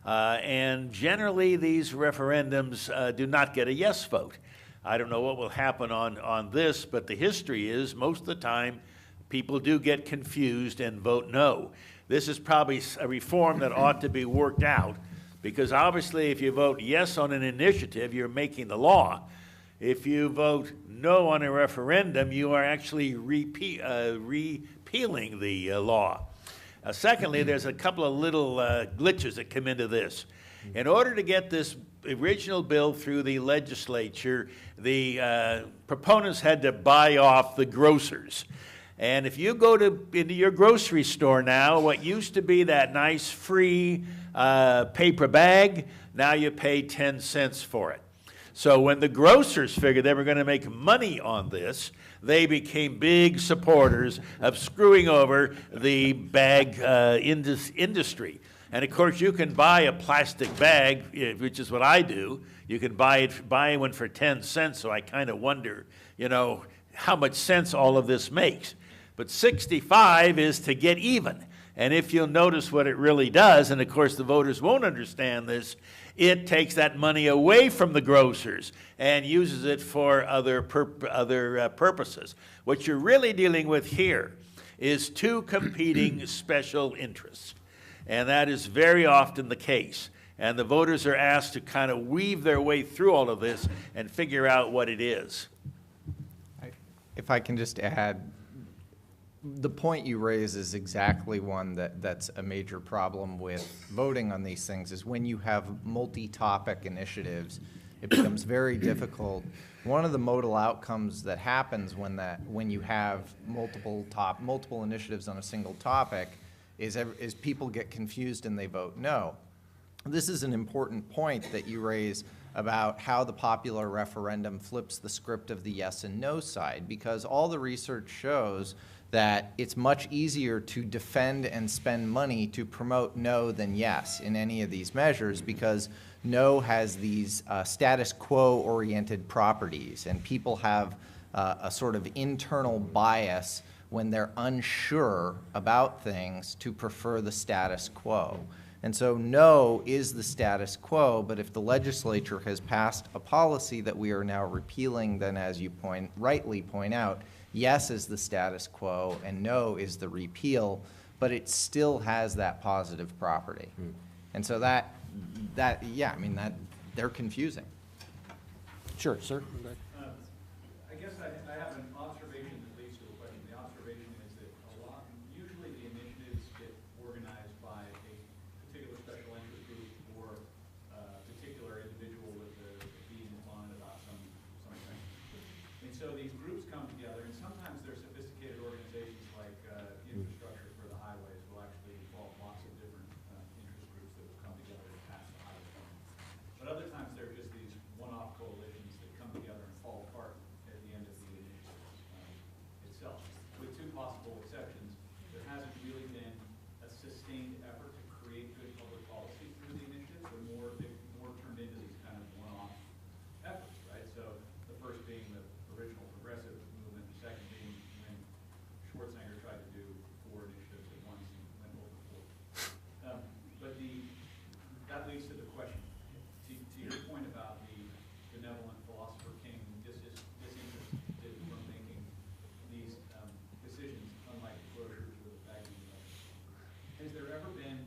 And generally, these referendums do not get a yes vote. I don't know what will happen on this, but the history is most of the time people do get confused and vote no. This is probably a reform that ought to be worked out, because obviously if you vote yes on an initiative, you're making the law. If you vote no on a referendum, you are actually repealing the law. Secondly, there's a couple of little glitches that come into this. In order to get this original bill through the legislature, the proponents had to buy off the grocers. And if you go into your grocery store now, what used to be that nice free paper bag, now you pay 10 cents for it. So when the grocers figured they were going to make money on this, they became big supporters of screwing over the bag industry. And of course, you can buy a plastic bag, which is what I do. You can buy one for 10 cents, so I kind of wonder, you know, how much sense all of this makes. But 65 is to get even. And if you'll notice what it really does, and of course the voters won't understand this, it takes that money away from the grocers and uses it for other purposes. What you're really dealing with here is two competing special interests. And that is very often the case. And the voters are asked to kind of weave their way through all of this and figure out what it is. If I can just add, the point you raise is exactly one that's a major problem with voting on these things, is when you have multi-topic initiatives, it becomes very difficult. One of the modal outcomes that happens when you have multiple initiatives on a single topic is people get confused and they vote no. This is an important point that you raise about how the popular referendum flips the script of the yes and no side, because all the research shows that it's much easier to defend and spend money to promote no than yes in any of these measures, because no has these status quo-oriented properties, and people have a sort of internal bias when they're unsure about things to prefer the status quo. And so no is the status quo, but if the legislature has passed a policy that we are now repealing, then as you rightly point out, yes is the status quo and no is the repeal, but it still has that positive property. And so yeah, I mean, they're confusing. Sure, sir. I guess I have an observation that leads to a question. The observation is that usually the initiatives get organized by a particular special interest group or a particular individual with a being inclined about something. And so these groups come together, and sometimes they're sophisticated organizations like Infrastructure for the Highways will actually involve lots of different interest groups that will come together to pass the highway plan. But other times they're just these one-off coalitions that come together and fall apart at the end of the initiative itself. With two possible exceptions, there hasn't really been a sustained effort to create good public policy through the initiative. They've more turned into these kind of one-off efforts, right? So the first being the original progressive movement, the second being when Schwarzenegger tried to do 4 initiatives at once and went overboard. But that leads to the question. To your point about the benevolent philosopher king disinterested from making these decisions, unlike grocers with a bagging device, has there ever been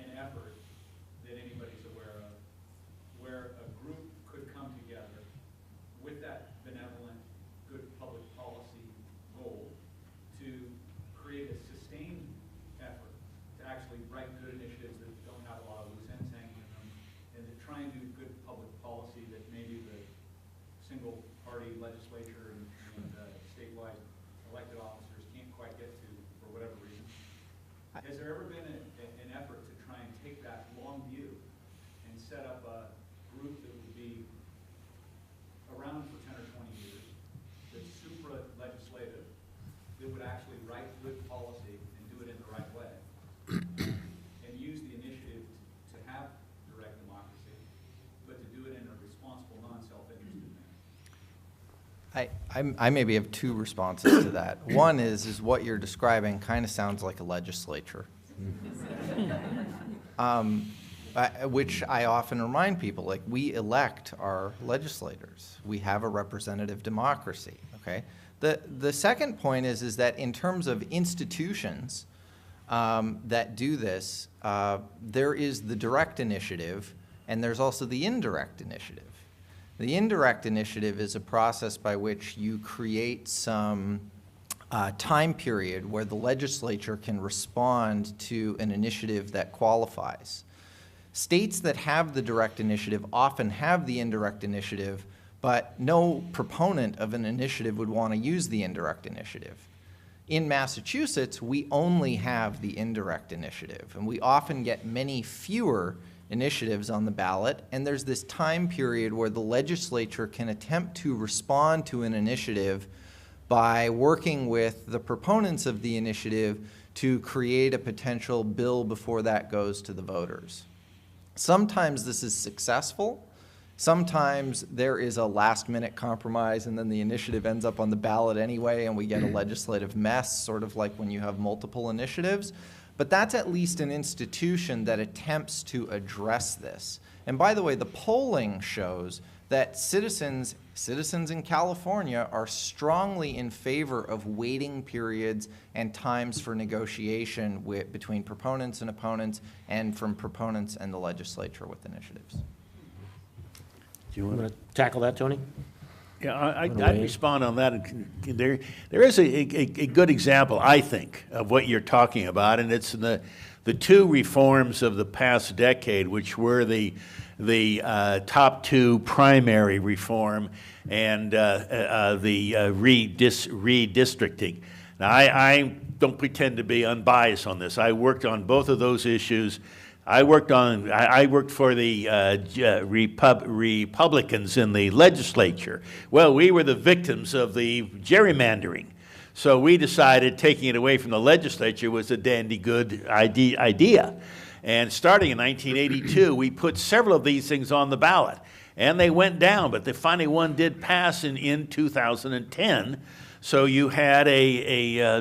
an effort that anybody's aware of where a group could come together with that benevolent, good public policy goal to create a sustained effort to actually write good initiatives that don't have a lot of loose ends hanging in them, and to try and do good public policy there ever been an effort to try and take that long view and set up a group that would be around for 10 or 20 years, that's supra-legislative, that would actually write good policy and do it in the right way, and use the initiative to have direct democracy, but to do it in a responsible, non-self-interested manner? I maybe have two responses to that. One is what you're describing kind of sounds like a legislature. Which I often remind people, like, we elect our legislators. We have a representative democracy, okay? The second point is that in terms of institutions that do this, there is the direct initiative, and there's also the indirect initiative. The indirect initiative is a process by which you create some time period where the legislature can respond to an initiative that qualifies. States that have the direct initiative often have the indirect initiative, but no proponent of an initiative would want to use the indirect initiative. In Massachusetts, we only have the indirect initiative, and we often get many fewer initiatives on the ballot, and there's this time period where the legislature can attempt to respond to an initiative by working with the proponents of the initiative to create a potential bill before that goes to the voters. Sometimes this is successful. Sometimes there is a last-minute compromise, and then the initiative ends up on the ballot anyway, and we get a legislative mess, sort of like when you have multiple initiatives. But that's at least an institution that attempts to address this. And by the way, the polling shows that citizens in California are strongly in favor of waiting periods and times for negotiation between proponents and opponents, and from proponents and the legislature with initiatives. Do you Want want to tackle that, Tony? Yeah, I'd Wade? respond on that. There is a good example, I think, of what you're talking about, and it's in the two reforms of the past decade, which were the top two primary reform and the redistricting. Now, I don't pretend to be unbiased on this. I worked on both of those issues. I worked for the Republicans in the legislature. Well, we were the victims of the gerrymandering. So we decided taking it away from the legislature was a dandy good idea. And starting in 1982, we put several of these things on the ballot. And they went down, but the final one did pass in 2010. So you had a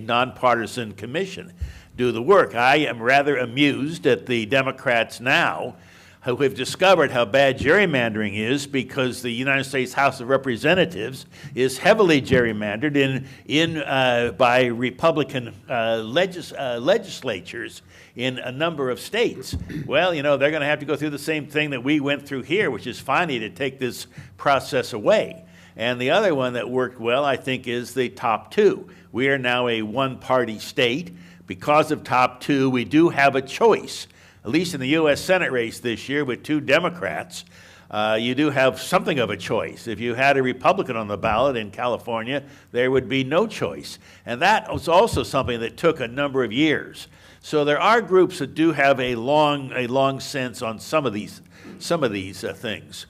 nonpartisan commission do the work. I am rather amused at the Democrats now who have discovered how bad gerrymandering is, because the United States House of Representatives is heavily gerrymandered by Republican legislatures in a number of states. Well, they're going to have to go through the same thing that we went through here, which is finally to take this process away. And the other one that worked well, I think, is the top two. We are now a one-party state. Because of top two, we do have a choice. At least in the U.S. Senate race this year with two Democrats, you do have something of a choice. If you had a Republican on the ballot in California, there would be no choice. And that was also something that took a number of years. So there are groups that do have a long sense on some of these things.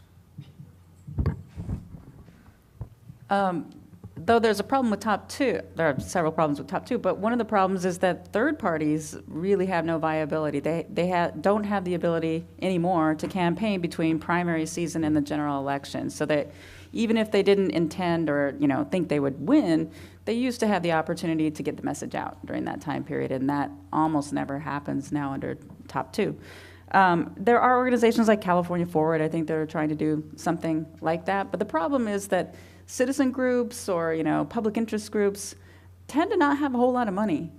Though there's a problem with top two, there are several problems with top two, but one of the problems is that third parties really have no viability. They don't have the ability anymore to campaign between primary season and the general election, so that even if they didn't intend or think they would win, they used to have the opportunity to get the message out during that time period, and that almost never happens now under top two. There are organizations like California Forward, I think they're trying to do something like that, but the problem is that citizen groups or public interest groups tend to not have a whole lot of money.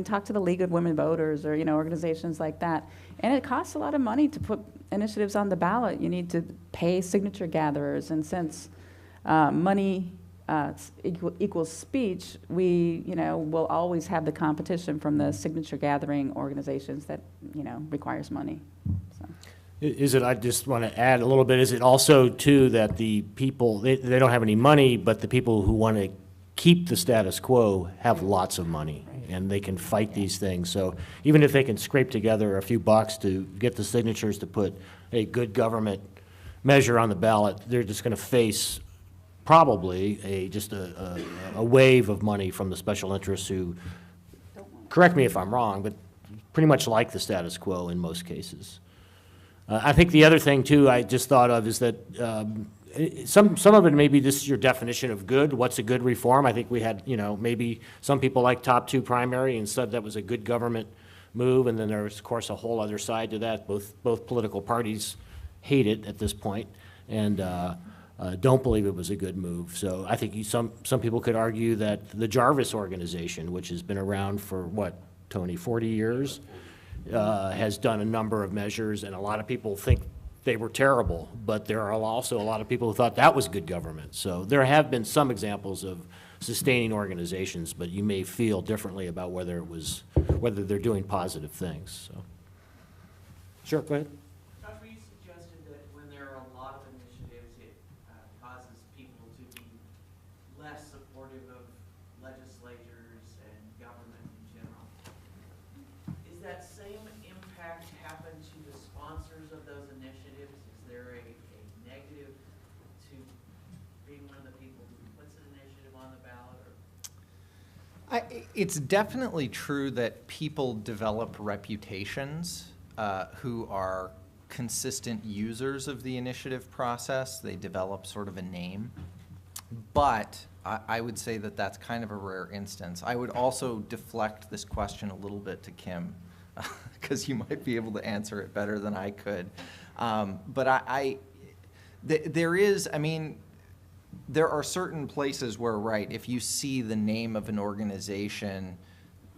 Talk to the League of Women Voters or organizations like that, and it costs a lot of money to put initiatives on the ballot. You need to pay signature gatherers, and since money equals speech, we will always have the competition from the signature gathering organizations that requires money. So. I just want to add a little bit, is it also, too, that the people, they don't have any money, but the people who want to keep the status quo have lots of money, and they can fight these things. So even if they can scrape together a few bucks to get the signatures to put a good government measure on the ballot, they're just going to face probably just a wave of money from the special interests who, correct me if I'm wrong, but pretty much like the status quo in most cases. I think the other thing, too, I just thought of is that some of it may be just your definition of good. What's a good reform? I think we had, maybe some people like top two primary and said that was a good government move, and then there's, of course, a whole other side to that. Both political parties hate it at this point and don't believe it was a good move. So I think some people could argue that the Jarvis organization, which has been around for, what, Tony, 40 years, has done a number of measures, and a lot of people think they were terrible, but there are also a lot of people who thought that was good government. So there have been some examples of sustaining organizations, but you may feel differently about whether they're doing positive things. So, sure, go ahead. Dr., you suggested that when there are a lot of initiatives, it causes people to be less supportive of legislatures and government in general. Is that same impact happen to the sponsors of those initiatives? Is there a negative to being one of the people who puts an initiative on the ballot? It's definitely true that people develop reputations who are consistent users of the initiative process. They develop sort of a name. But I would say that that's kind of a rare instance. I would also deflect this question a little bit to Kim, because you might be able to answer it better than I could. But there are certain places where, right, if you see the name of an organization,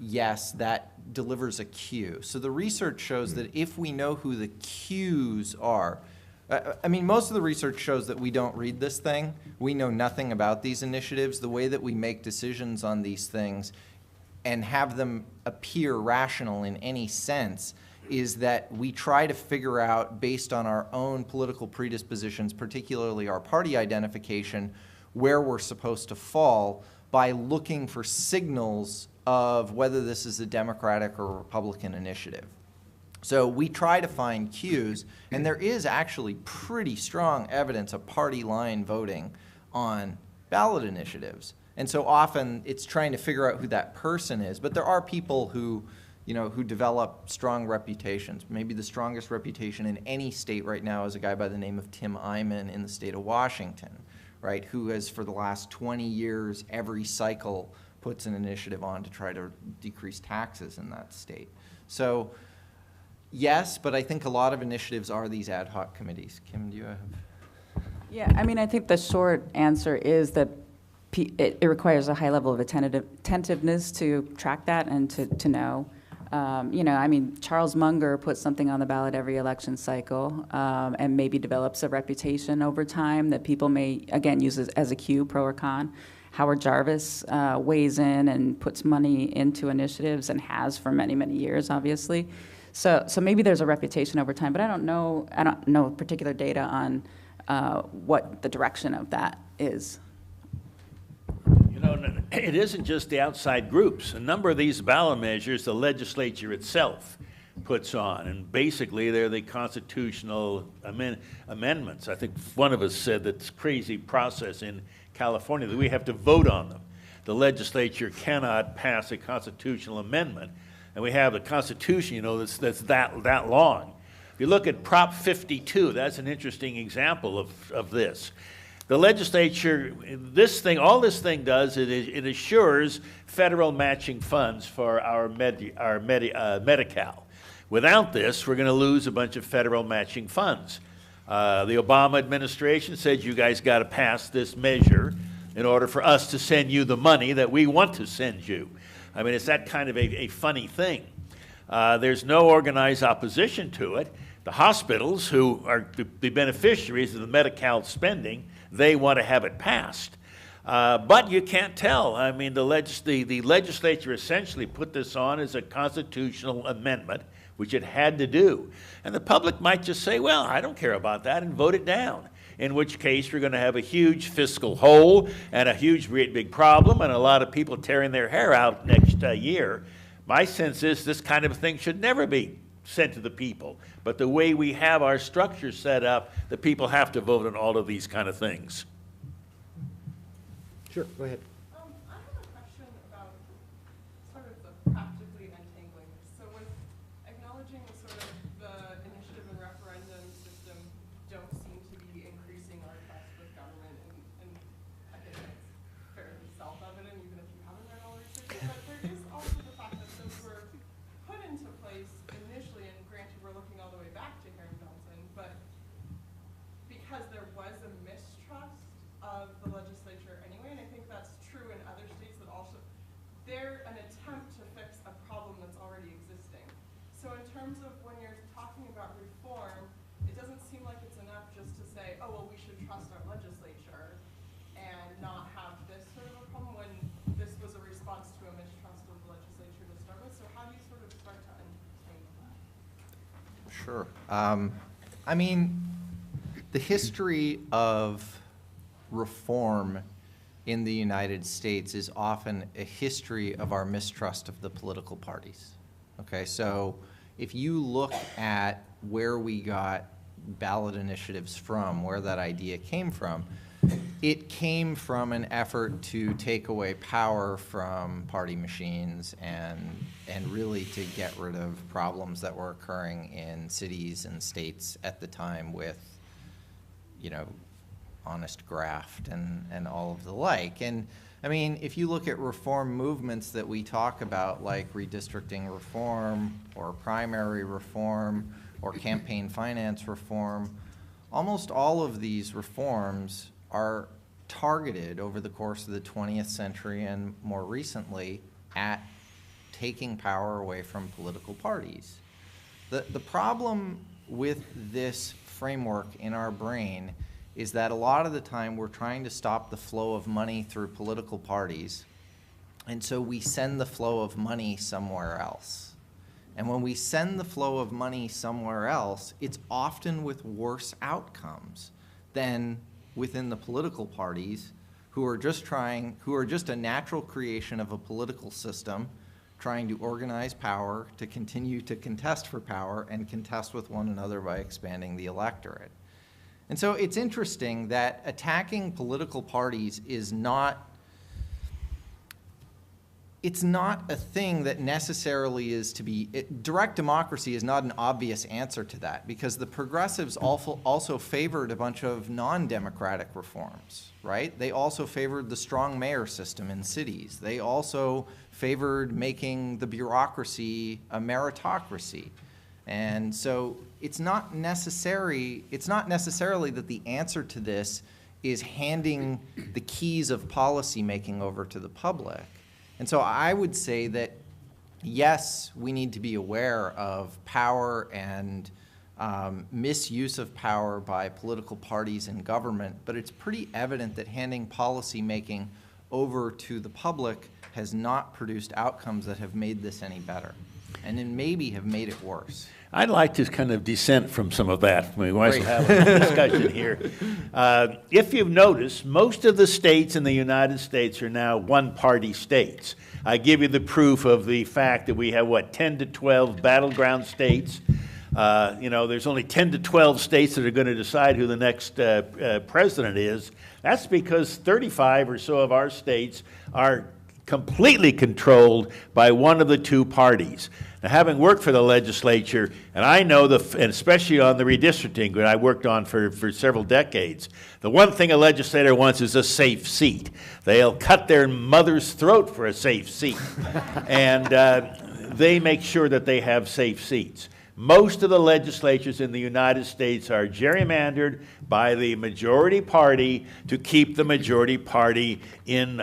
yes, that delivers a cue. So the research shows that if we know who the cues are, most of the research shows that we don't read this thing. We know nothing about these initiatives. The way that we make decisions on these things and have them appear rational in any sense is that we try to figure out, based on our own political predispositions, particularly our party identification, where we're supposed to fall by looking for signals of whether this is a Democratic or Republican initiative. So we try to find cues, and there is actually pretty strong evidence of party line voting on ballot initiatives. And so often it's trying to figure out who that person is. But there are people who develop strong reputations. Maybe the strongest reputation in any state right now is a guy by the name of Tim Eyman in the state of Washington, right, who has for the last 20 years, every cycle, puts an initiative on to try to decrease taxes in that state. So yes, but I think a lot of initiatives are these ad hoc committees. Kim, do you have? Yeah, I think the short answer is that it requires a high level of attentiveness to track that and to know. Charles Munger puts something on the ballot every election cycle and maybe develops a reputation over time that people may, again, use as a cue, pro or con. Howard Jarvis weighs in and puts money into initiatives and has for many, many years, obviously. So maybe there's a reputation over time, but I don't know particular data on what the direction of that is. It isn't just the outside groups. A number of these ballot measures the legislature itself puts on, and basically they're the constitutional amendments. I think one of us said that it's a crazy process in California that we have to vote on them. The legislature cannot pass a constitutional amendment, and we have a constitution, that's that long. If you look at Prop 52, that's an interesting example of this. The legislature, all this thing does, it assures federal matching funds for our Medi-Cal. Without this, we're going to lose a bunch of federal matching funds. The Obama administration said, you guys got to pass this measure in order for us to send you the money that we want to send you. It's that kind of a funny thing. There's no organized opposition to it. The hospitals, who are the beneficiaries of the Medi-Cal spending, they want to have it passed. But you can't tell. The legislature essentially put this on as a constitutional amendment, which it had to do. And the public might just say, well, I don't care about that, and vote it down. in which case we're going to have a huge fiscal hole and a huge big problem and a lot of people tearing their hair out next year. My sense is this kind of thing should never be sent to the people. But the way we have our structure set up, the people have to vote on all of these kind of things. Sure, go ahead. I have a question about sort of the practically untangling. So with acknowledging sort of the initiative and referendum system don't seem to be increasing our trust with government, and I think that's fairly self-evident even if you haven't read all research, but there is also the fact that those were put into place initially, and granted we're looking all the way back to Herring Johnson, but because there was a mistrust of the legislature anyway, and I think that's true in other states that also, they're an attempt to fix a problem that's already existing. So in terms of when you're talking about reform, it doesn't seem like it's enough just to say, oh, well, we should trust our legislature and not have this sort of a problem when this was a response to a mistrust of the legislature to start with. So how do you sort of start to untangle that? Sure. I mean, the history of reform in the United States is often a history of our mistrust of the political parties. Okay, so if you look at where we got ballot initiatives from, where that idea came from, it came from an effort to take away power from party machines and really to get rid of problems that were occurring in cities and states at the time with, you know, honest graft and all of the like. And I mean, if you look at reform movements that we talk about, like redistricting reform or primary reform or campaign finance reform, almost all of these reforms are targeted over the course of the 20th century and more recently at taking power away from political parties. The problem with this framework in our brain is that a lot of the time we're trying to stop the flow of money through political parties, and so we send the flow of money somewhere else. And when we send the flow of money somewhere else, it's often with worse outcomes than within the political parties who are just a natural creation of a political system trying to organize power to continue to contest for power and contest with one another by expanding the electorate. And so it's interesting that attacking political parties is not a thing that necessarily is to be, direct democracy is not an obvious answer to that, because the progressives also favored a bunch of non-democratic reforms, right? They also favored the strong mayor system in cities. They also favored making the bureaucracy a meritocracy. And so it's not necessarily that the answer to this is handing the keys of policy making over to the public. And so I would say that, yes, we need to be aware of power and misuse of power by political parties and government, but it's pretty evident that handing policy making over to the public has not produced outcomes that have made this any better, and then maybe have made it worse. I'd like to kind of dissent from some of that. We might have a discussion here. If you've noticed, most of the states in the United States are now one-party states. I give you the proof of the fact that we have, what, 10 to 12 battleground states. You know, there's only 10 to 12 states that are going to decide who the next president is. That's because 35 or so of our states are completely controlled by one of the two parties. Now, having worked for the legislature, and I know, and especially on the redistricting that I worked on for several decades, the one thing a legislator wants is a safe seat. They'll cut their mother's throat for a safe seat. And they make sure that they have safe seats. Most of the legislatures in the United States are gerrymandered by the majority party to keep the majority party in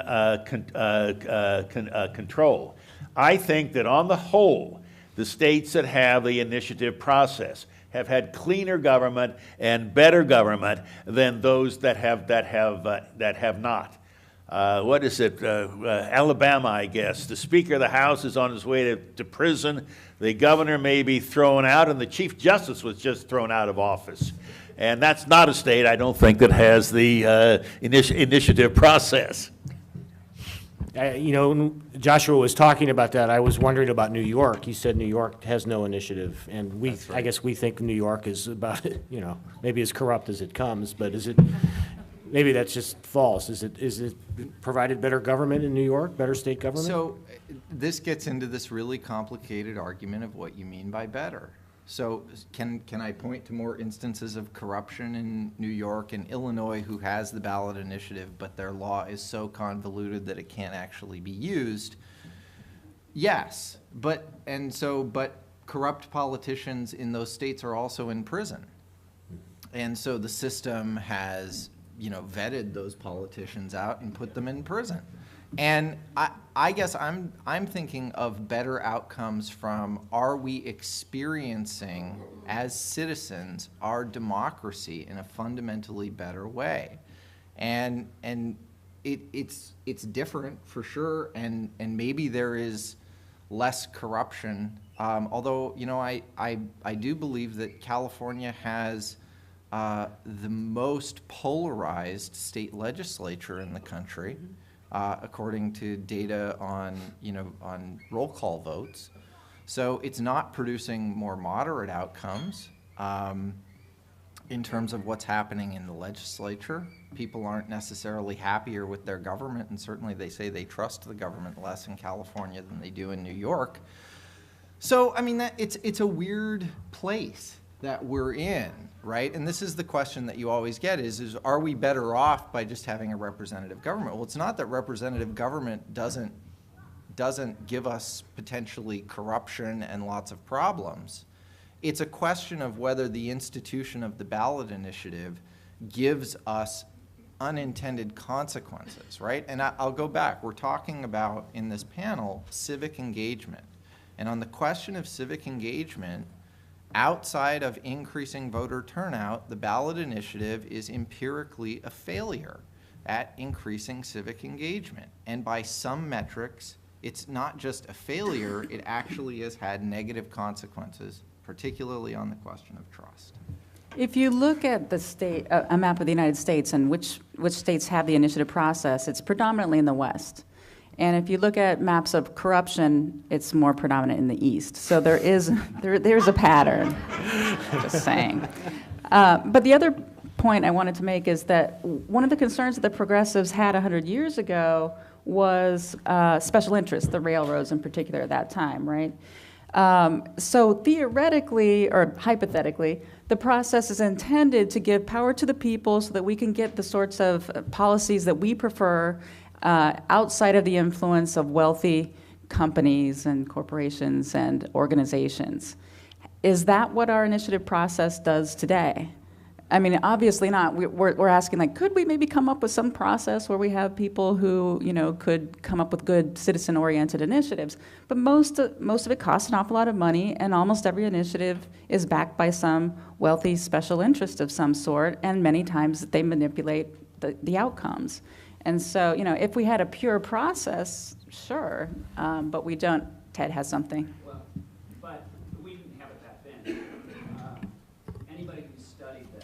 control. I think that on the whole, the states that have the initiative process have had cleaner government and better government than those that have not. What is it? Alabama, I guess. The Speaker of the House is on his way to prison. The governor may be thrown out, and the Chief Justice was just thrown out of office. And that's not a state, I don't think, that has the initiative process. You know, when Joshua was talking about that, I was wondering about New York. He said New York has no initiative, and I guess we think New York is about, you know, maybe as corrupt as it comes, but is it, maybe that's just false. Is it provided better government in New York, better state government? So this gets into this really complicated argument of what you mean by better. So can I point to more instances of corruption in New York and Illinois who has the ballot initiative, but their law is so convoluted that it can't actually be used? Yes, but corrupt politicians in those states are also in prison. And so the system has, you know, vetted those politicians out and put them in prison. And I guess I'm thinking of better outcomes from, are we experiencing as citizens our democracy in a fundamentally better way? And it's different for sure, and maybe there is less corruption. Although, you know, I do believe that California has the most polarized state legislature in the country. According to data on roll call votes. So it's not producing more moderate outcomes in terms of what's happening in the legislature. People aren't necessarily happier with their government, and certainly they say they trust the government less in California than they do in New York. So, I mean, it's a weird place that we're in, right? And this is the question that you always get is are we better off by just having a representative government? Well, it's not that representative government doesn't give us potentially corruption and lots of problems. It's a question of whether the institution of the ballot initiative gives us unintended consequences, right? And I'll go back. We're talking about, in this panel, civic engagement. And on the question of civic engagement, outside of increasing voter turnout, the ballot initiative is empirically a failure at increasing civic engagement. And by some metrics, it's not just a failure, it actually has had negative consequences, particularly on the question of trust. If you look at the state, a map of the United States and which states have the initiative process, it's predominantly in the West. And if you look at maps of corruption, it's more predominant in the East. So there's a pattern, just saying. But the other point I wanted to make is that one of the concerns that the progressives had 100 years ago was special interests, the railroads in particular at that time, right? So theoretically, or hypothetically, the process is intended to give power to the people so that we can get the sorts of policies that we prefer outside of the influence of wealthy companies and corporations and organizations. Is that what our initiative process does today? I mean, obviously not. We're asking, like, could we maybe come up with some process where we have people who, you know, could come up with good citizen-oriented initiatives? But most of it costs an awful lot of money, and almost every initiative is backed by some wealthy special interest of some sort, and many times they manipulate the outcomes. And so, you know, if we had a pure process, sure, but we don't. Ted has something. Well, but we didn't have it back then. Anybody who studied the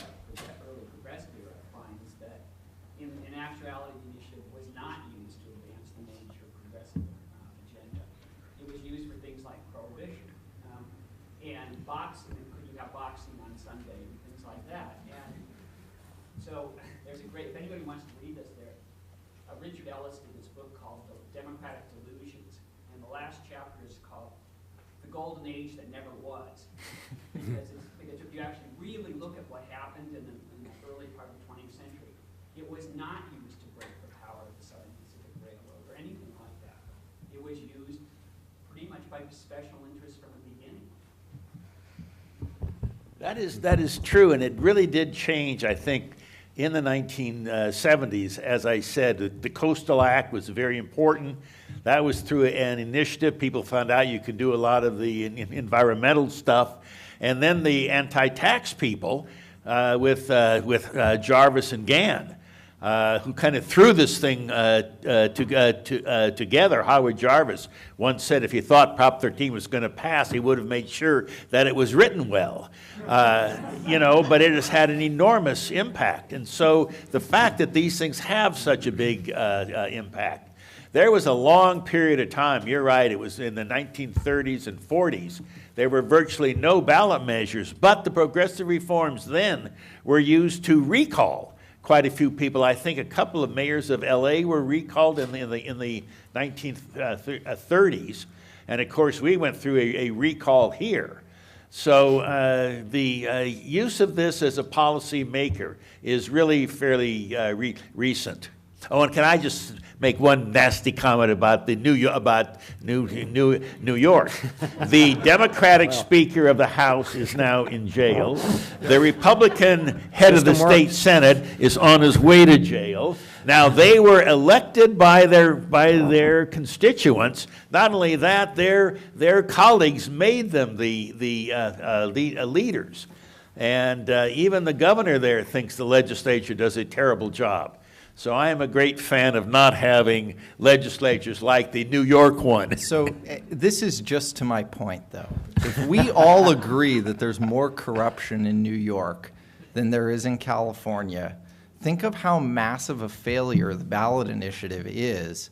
early progressive era finds that in actuality, the initiative was not used to advance the major progressive agenda. It was used for things like prohibition and boxing. You have boxing on Sunday and things like that. And so there's a great, if anybody wants to read this, Richard Ellis did this book called The Democratic Delusions, and the last chapter is called The Golden Age That Never Was. because if you actually really look at what happened in the early part of the 20th century, it was not used to break the power of the Southern Pacific Railroad or anything like that. It was used pretty much by special interests from the beginning. That is true, and it really did change, I think, in the 1970s. As I said, the Coastal Act was very important. That was through an initiative. People found out you could do a lot of the environmental stuff. And then the anti-tax people with Jarvis and Gann who kind of threw this thing together, Howard Jarvis, once said if he thought Prop 13 was going to pass, he would have made sure that it was written well. You know, but it has had an enormous impact. And so the fact that these things have such a big impact, there was a long period of time, you're right, it was in the 1930s and 40s, there were virtually no ballot measures, but the progressive reforms then were used to recall quite a few people. I think a couple of mayors of LA were recalled in the 1930s. And of course, we went through a recall here. So the use of this as a policy maker is really fairly recent. Oh, and can I just make one nasty comment about the New York? The Democratic Speaker of the House is now in jail. The Republican head of the state Senate is on his way to jail. Now they were elected by their constituents. Not only that, their colleagues made them the leaders, and even the governor there thinks the legislature does a terrible job. So I am a great fan of not having legislatures like the New York one. So this is just to my point, though. If we all agree that there's more corruption in New York than there is in California, think of how massive a failure the ballot initiative is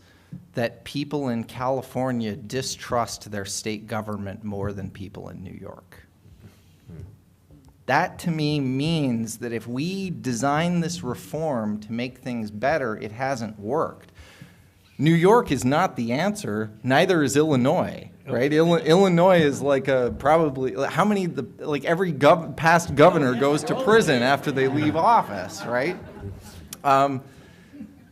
that people in California distrust their state government more than people in New York. That, to me, means that if we design this reform to make things better, it hasn't worked. New York is not the answer, neither is Illinois, right? Illinois is like probably, how many, like every past governor goes to prison after they leave office, right?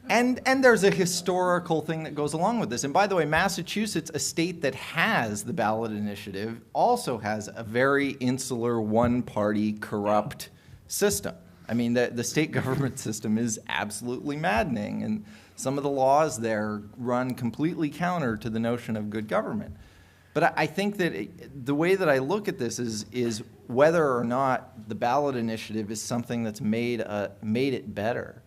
And there's a historical thing that goes along with this. And by the way, Massachusetts, a state that has the ballot initiative, also has a very insular, one-party, corrupt system. I mean, the state government system is absolutely maddening, and some of the laws there run completely counter to the notion of good government. But I think that the way that I look at this is whether or not the ballot initiative is something that's made it better.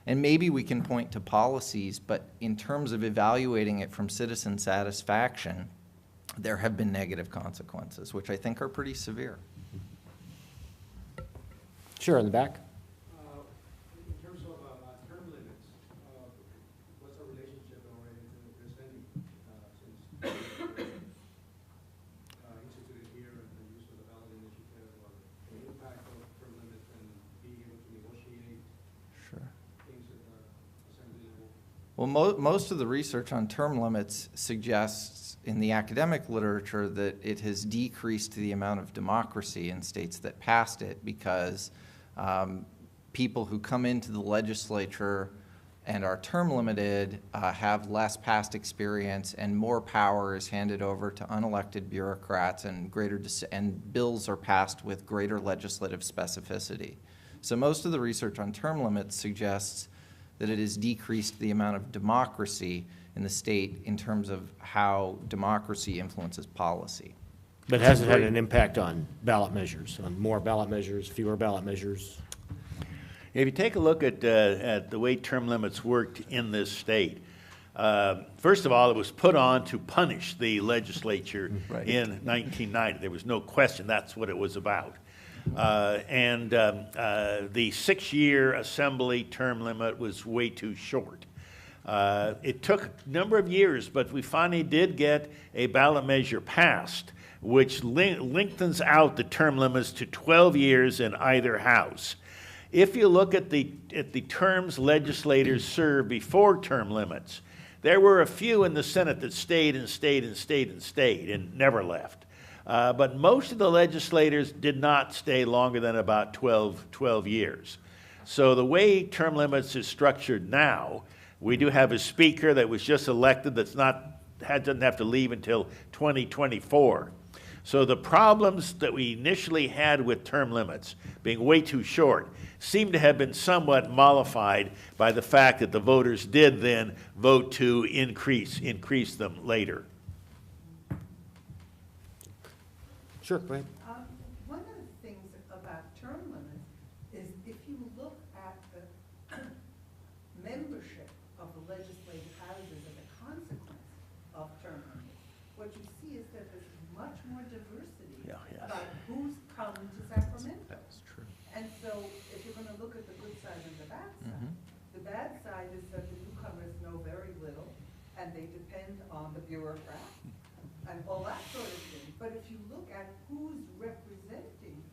And maybe we can point to policies, but in terms of evaluating it from citizen satisfaction, there have been negative consequences, which I think are pretty severe. Sure, in the back. In terms of term limits, what's our relationship or understanding since instituted here and the use of the ballot initiative, or the impact of term limits and being able to negotiate things at the assembly level? Well, most of the research on term limits suggests in the academic literature that it has decreased the amount of democracy in states that passed it because people who come into the legislature and are term limited have less past experience, and more power is handed over to unelected bureaucrats, and bills are passed with greater legislative specificity. So most of the research on term limits suggests that it has decreased the amount of democracy in the state in terms of how democracy influences policy. But has it had an impact on ballot measures, on more ballot measures, fewer ballot measures? If you take a look at the way term limits worked in this state, first of all, it was put on to punish the legislature in 1990. There was no question that's what it was about. And the 6-year assembly term limit was way too short. It took a number of years, but we finally did get a ballot measure passed, which lengthens out the term limits to 12 years in either house. If you look at the terms legislators served before term limits, there were a few in the Senate that stayed and stayed and stayed and stayed and never left. But most of the legislators did not stay longer than about 12 years. So the way term limits is structured now, we do have a speaker that was just elected doesn't have to leave until 2024. So the problems that we initially had with term limits being way too short seem to have been somewhat mollified by the fact that the voters did then vote to increase them later. Sure, go ahead. One of the things about term limits is if you look at legislative houses as a consequence of term limits. What you see is that there's much more diversity about who's come to Sacramento. That's true. And so if you're gonna look at the good side and the bad side, the bad side is that the newcomers know very little and they depend on the bureaucrat and all that sort of thing. But if you look at who's representing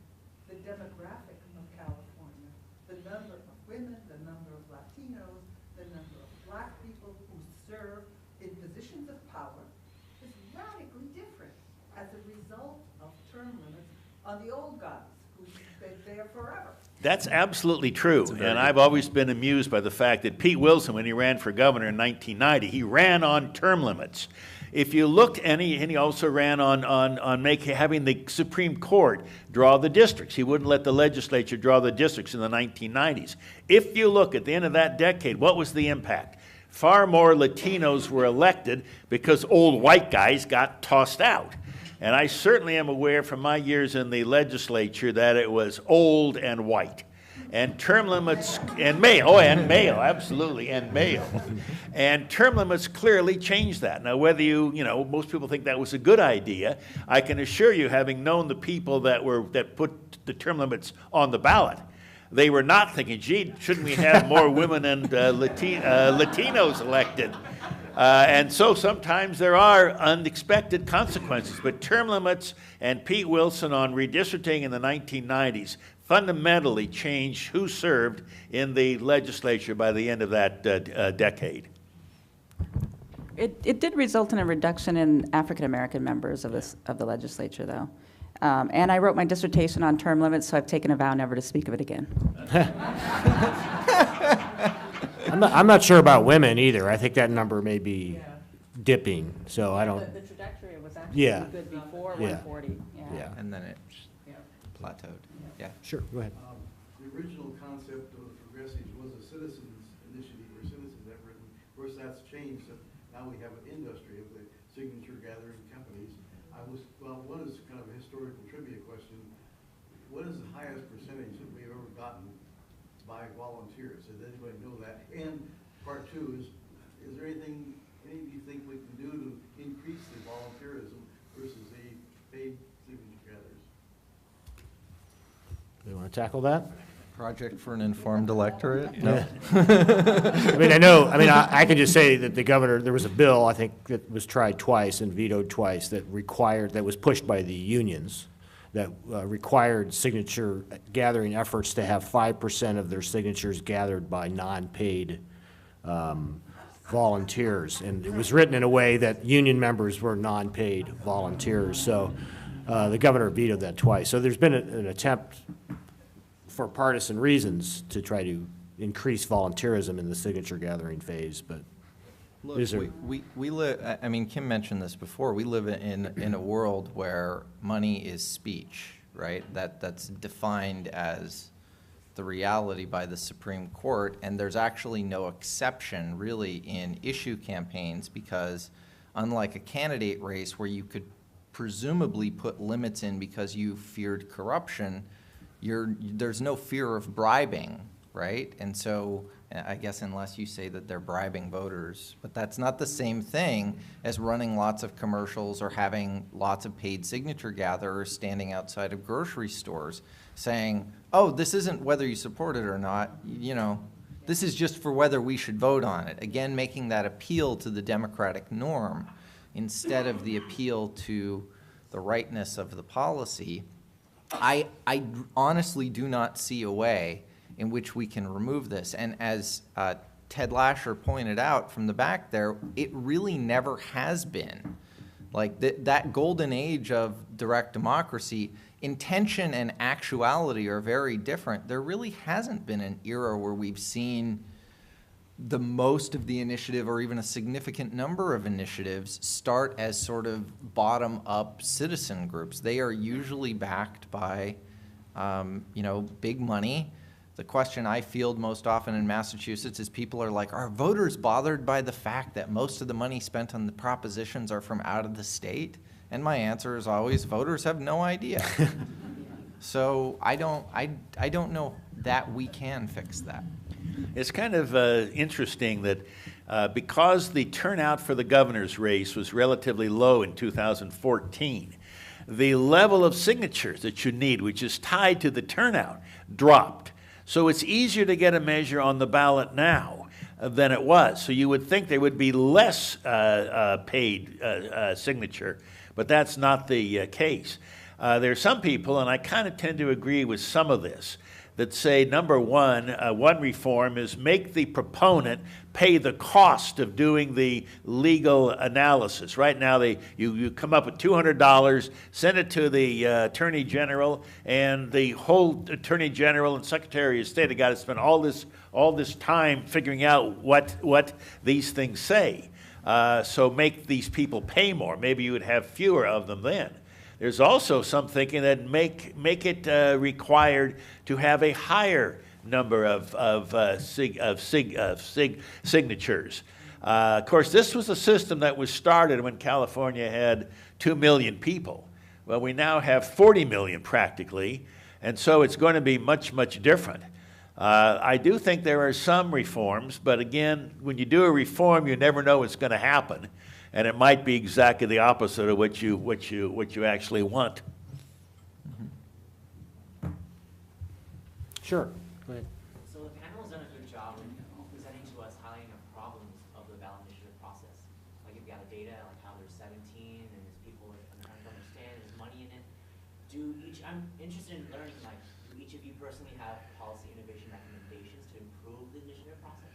the demographic of California, the number of women, the number of Latinos, the number of black people who serve in positions of power is radically different as a result of term limits on the old guys who've been there forever. That's absolutely true, and I've always been amused by the fact that Pete Wilson, when he ran for governor in 1990, he ran on term limits. If you looked, and he also ran on having the Supreme Court draw the districts. He wouldn't let the legislature draw the districts in the 1990s. If you look at the end of that decade, what was the impact? Far more Latinos were elected because old white guys got tossed out. And I certainly am aware from my years in the legislature that it was old and white. And term limits, and male, absolutely, and male. And term limits clearly changed that. Now, whether most people think that was a good idea, I can assure you, having known the people that put the term limits on the ballot, they were not thinking, gee, shouldn't we have more women and Latinos elected? And so sometimes there are unexpected consequences. But term limits and Pete Wilson on redistricting in the 1990s fundamentally changed who served in the legislature by the end of that decade. It did result in a reduction in African-American members of the legislature, though. And I wrote my dissertation on term limits, so I've taken a vow never to speak of it again. I'm not sure about women either. I think that number may be dipping, so I don't. The trajectory was actually good before 140. Yeah. And then it plateaued. Yeah. Sure, go ahead. The original concept of the progressives was a citizens initiative or citizens effort. Of course, that's changed. So now we have an industry of the signature gathering companies. One is kind of a historical trivia question. What is the highest percentage that we've ever gotten by volunteers? Does anybody know that? And part two is there anything any of you think we can do to increase the volunteerism versus the paid signature gatherers? Do you want to tackle that? Project for an informed electorate? No. I can just say that the governor, there was a bill, I think, that was tried twice and vetoed twice that was pushed by the unions, that required signature gathering efforts to have 5% of their signatures gathered by non-paid volunteers. And it was written in a way that union members were non-paid volunteers. So the governor vetoed that twice. So there's been an attempt for partisan reasons to try to increase volunteerism in the signature gathering phase, but Look, we live, Kim mentioned this before, we live in a world where money is speech, right? That's defined as the reality by the Supreme Court, and there's actually no exception really in issue campaigns because unlike a candidate race where you could presumably put limits in because you feared corruption, there's no fear of bribing, right? And so I guess unless you say that they're bribing voters, but that's not the same thing as running lots of commercials or having lots of paid signature gatherers standing outside of grocery stores saying, oh, this isn't whether you support it or not, this is just for whether we should vote on it. Again, making that appeal to the democratic norm instead of the appeal to the rightness of the policy. I honestly do not see a way in which we can remove this. And as Ted Lasher pointed out from the back there, it really never has been. Like that golden age of direct democracy, intention and actuality are very different. There really hasn't been an era where we've seen the most of the initiative or even a significant number of initiatives start as sort of bottom-up citizen groups. They are usually backed by, big money. The question I field most often in Massachusetts is people are like, are voters bothered by the fact that most of the money spent on the propositions are from out of the state? And my answer is always, voters have no idea. So I don't know that we can fix that. It's kind of interesting that because the turnout for the governor's race was relatively low in 2014, the level of signatures that you need, which is tied to the turnout, dropped. So it's easier to get a measure on the ballot now than it was. So you would think there would be less paid signature, but that's not the case. There are some people, and I kind of tend to agree with some of this, that say, number one, one reform is make the proponent pay the cost of doing the legal analysis. Right now, you come up with $200, send it to the Attorney General, and the whole Attorney General and Secretary of State have got to spend all this time figuring out what these things say. So make these people pay more. Maybe you would have fewer of them then. There's also some thinking that make it required to have a higher number of signatures. Of course, this was a system that was started when California had 2 million people. Well, we now have 40 million practically, and so it's going to be much, much different. I do think there are some reforms, but again, when you do a reform, you never know what's going to happen. And it might be exactly the opposite of what you actually want. Sure. Go ahead. So the panel has done a good job in presenting to us highlighting the problems of the ballot initiative process. Like you've got data, like how there's 17 and there's people that don't understand, there's money in it. I'm interested in learning, like, do each of you personally have policy innovation recommendations to improve the initiative process?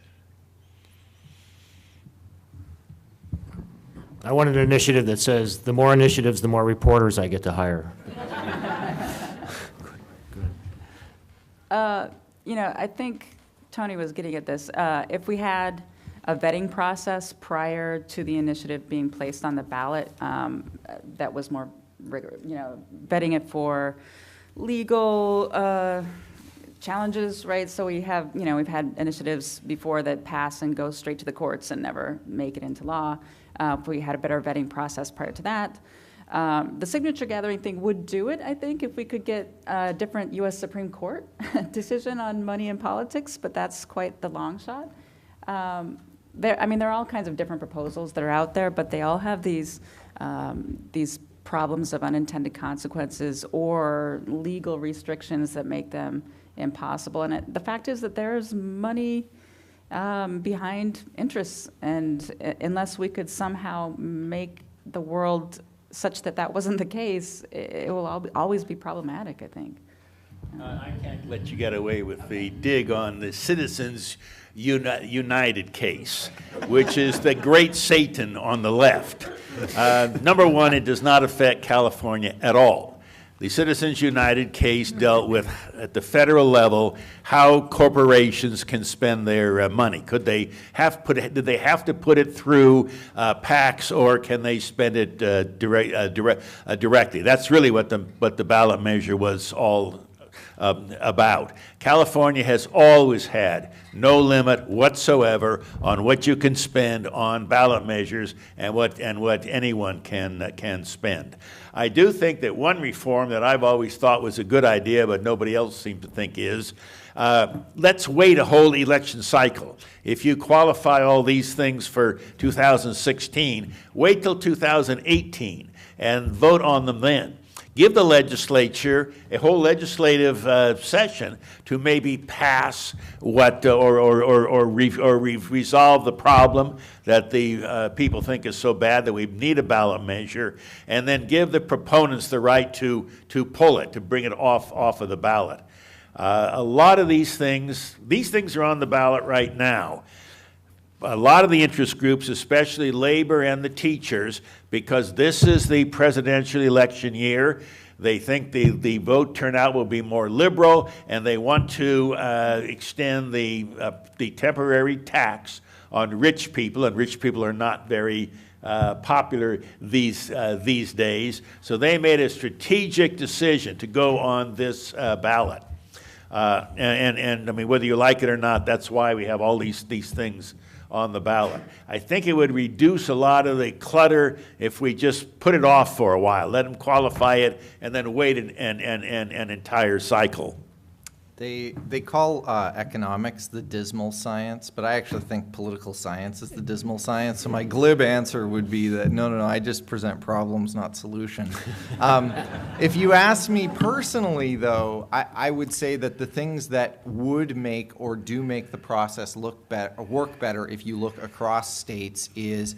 I want an initiative that says, the more initiatives, the more reporters I get to hire. I think Tony was getting at this. If we had a vetting process prior to the initiative being placed on the ballot, that was more rigorous, vetting it for legal challenges, right? So we have, we've had initiatives before that pass and go straight to the courts and never make it into law. If we had a better vetting process prior to that. The signature gathering thing would do it, I think, if we could get a different U.S. Supreme Court decision on money and politics, but that's quite the long shot. There are all kinds of different proposals that are out there, but they all have these problems of unintended consequences or legal restrictions that make them impossible. And the fact is that there's money behind interests, and unless we could somehow make the world such that that wasn't the case, it will always be problematic, I think. I can't let you get away with the dig on the Citizens United case, which is the great Satan on the left. Number one, it does not affect California at all. The Citizens United case dealt with, at the federal level, how corporations can spend their money. Did they have to put it through PACs, or can they spend it directly? That's really what the ballot measure was all about. California has always had no limit whatsoever on what you can spend on ballot measures and what anyone can spend. I do think that one reform that I've always thought was a good idea, but nobody else seems to think is, let's wait a whole election cycle. If you qualify all these things for 2016, wait till 2018 and vote on them then. Give the legislature a whole legislative session to maybe pass resolve the problem that the people think is so bad that we need a ballot measure, and then give the proponents the right to pull it, to bring it off of the ballot. A lot of these things are on the ballot right now. A lot of the interest groups, especially labor and the teachers, because this is the presidential election year, they think the vote turnout will be more liberal, and they want to extend the temporary tax on rich people, and rich people are not very popular these days. So they made a strategic decision to go on this ballot. And I mean, whether you like it or not, that's why we have all these things on the ballot. I think it would reduce a lot of the clutter if we just put it off for a while, let them qualify it, and then wait an entire cycle. They call economics the dismal science, but I actually think political science is the dismal science. So my glib answer would be that no, I just present problems, not solutions. If you ask me personally, though, I would say that the things that would make or do make the process work better if you look across states is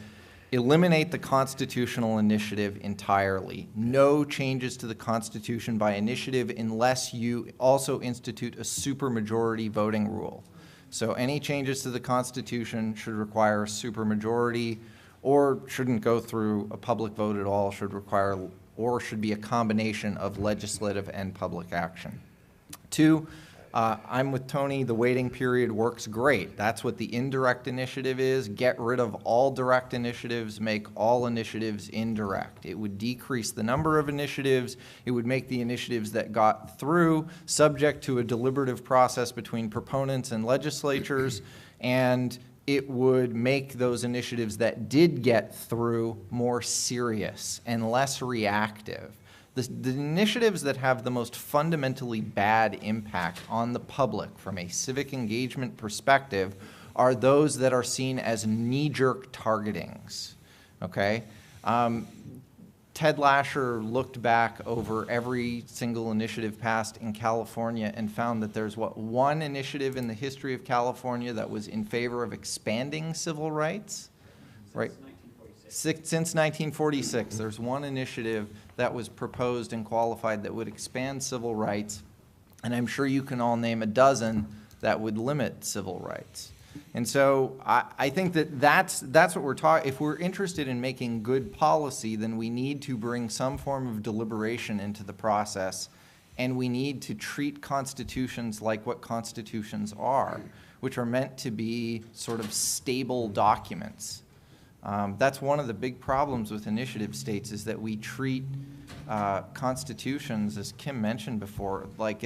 eliminate the constitutional initiative entirely. No changes to the Constitution by initiative unless you also institute a supermajority voting rule. So any changes to the Constitution should require a supermajority or shouldn't go through a public vote at all, should be a combination of legislative and public action. 2, I'm with Tony, the waiting period works great. That's what the indirect initiative is. Get rid of all direct initiatives, make all initiatives indirect. It would decrease the number of initiatives. It would make the initiatives that got through subject to a deliberative process between proponents and legislatures, and it would make those initiatives that did get through more serious and less reactive. The initiatives that have the most fundamentally bad impact on the public from a civic engagement perspective are those that are seen as knee-jerk targetings, okay? Ted Lasher looked back over every single initiative passed in California and found that there's, one initiative in the history of California that was in favor of expanding civil rights, right? Since 1946, there's one initiative that was proposed and qualified that would expand civil rights, and I'm sure you can all name a dozen that would limit civil rights. And so I think that's what we're talking. If we're interested in making good policy, then we need to bring some form of deliberation into the process, and we need to treat constitutions like what constitutions are, which are meant to be sort of stable documents. That's one of the big problems with initiative states, is that we treat constitutions, as Kim mentioned before, like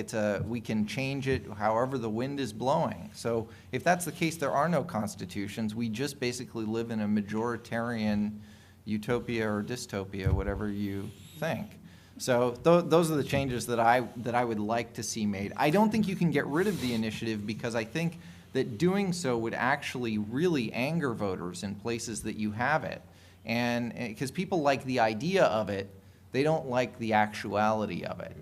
we can change it however the wind is blowing. So if that's the case, there are no constitutions. We just basically live in a majoritarian utopia or dystopia, whatever you think. So those are the changes that I would like to see made. I don't think you can get rid of the initiative, because I think that doing so would actually really anger voters in places that you have it. And because people like the idea of it, they don't like the actuality of it.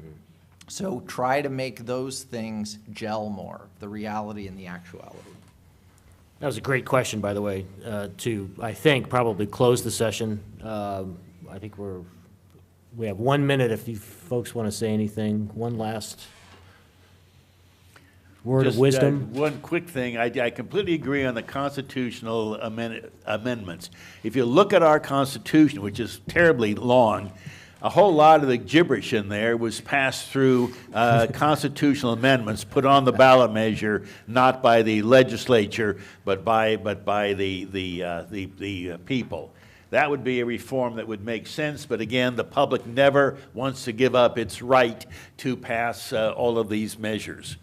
So try to make those things gel more, the reality and the actuality. That was a great question, by the way, to, I think, probably close the session. I think we have 1 minute if you folks want to say anything. One last word of wisdom. One quick thing. I completely agree on the constitutional amendments. If you look at our Constitution, which is terribly long, a whole lot of the gibberish in there was passed through constitutional amendments put on the ballot measure, not by the legislature, but by the people. That would be a reform that would make sense, but again, the public never wants to give up its right to pass all of these measures.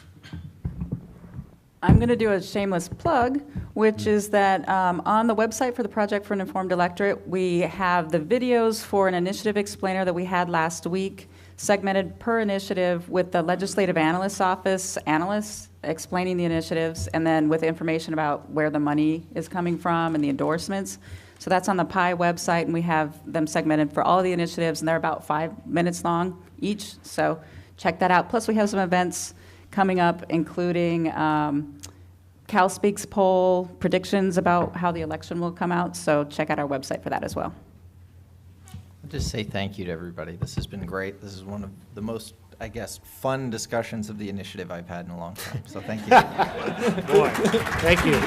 I'm going to do a shameless plug, which is that on the website for the Project for an Informed Electorate, we have the videos for an initiative explainer that we had last week, segmented per initiative with the Legislative Analyst's Office analysts explaining the initiatives, and then with information about where the money is coming from and the endorsements. So that's on the PI website, and we have them segmented for all the initiatives, and they're about 5 minutes long each. So check that out. Plus, we have some events coming up, including Cal Speaks poll, predictions about how the election will come out. So check out our website for that as well. I'll just say thank you to everybody. This has been great. This is one of the most, I guess, fun discussions of the initiative I've had in a long time. So thank you. Boy, thank you.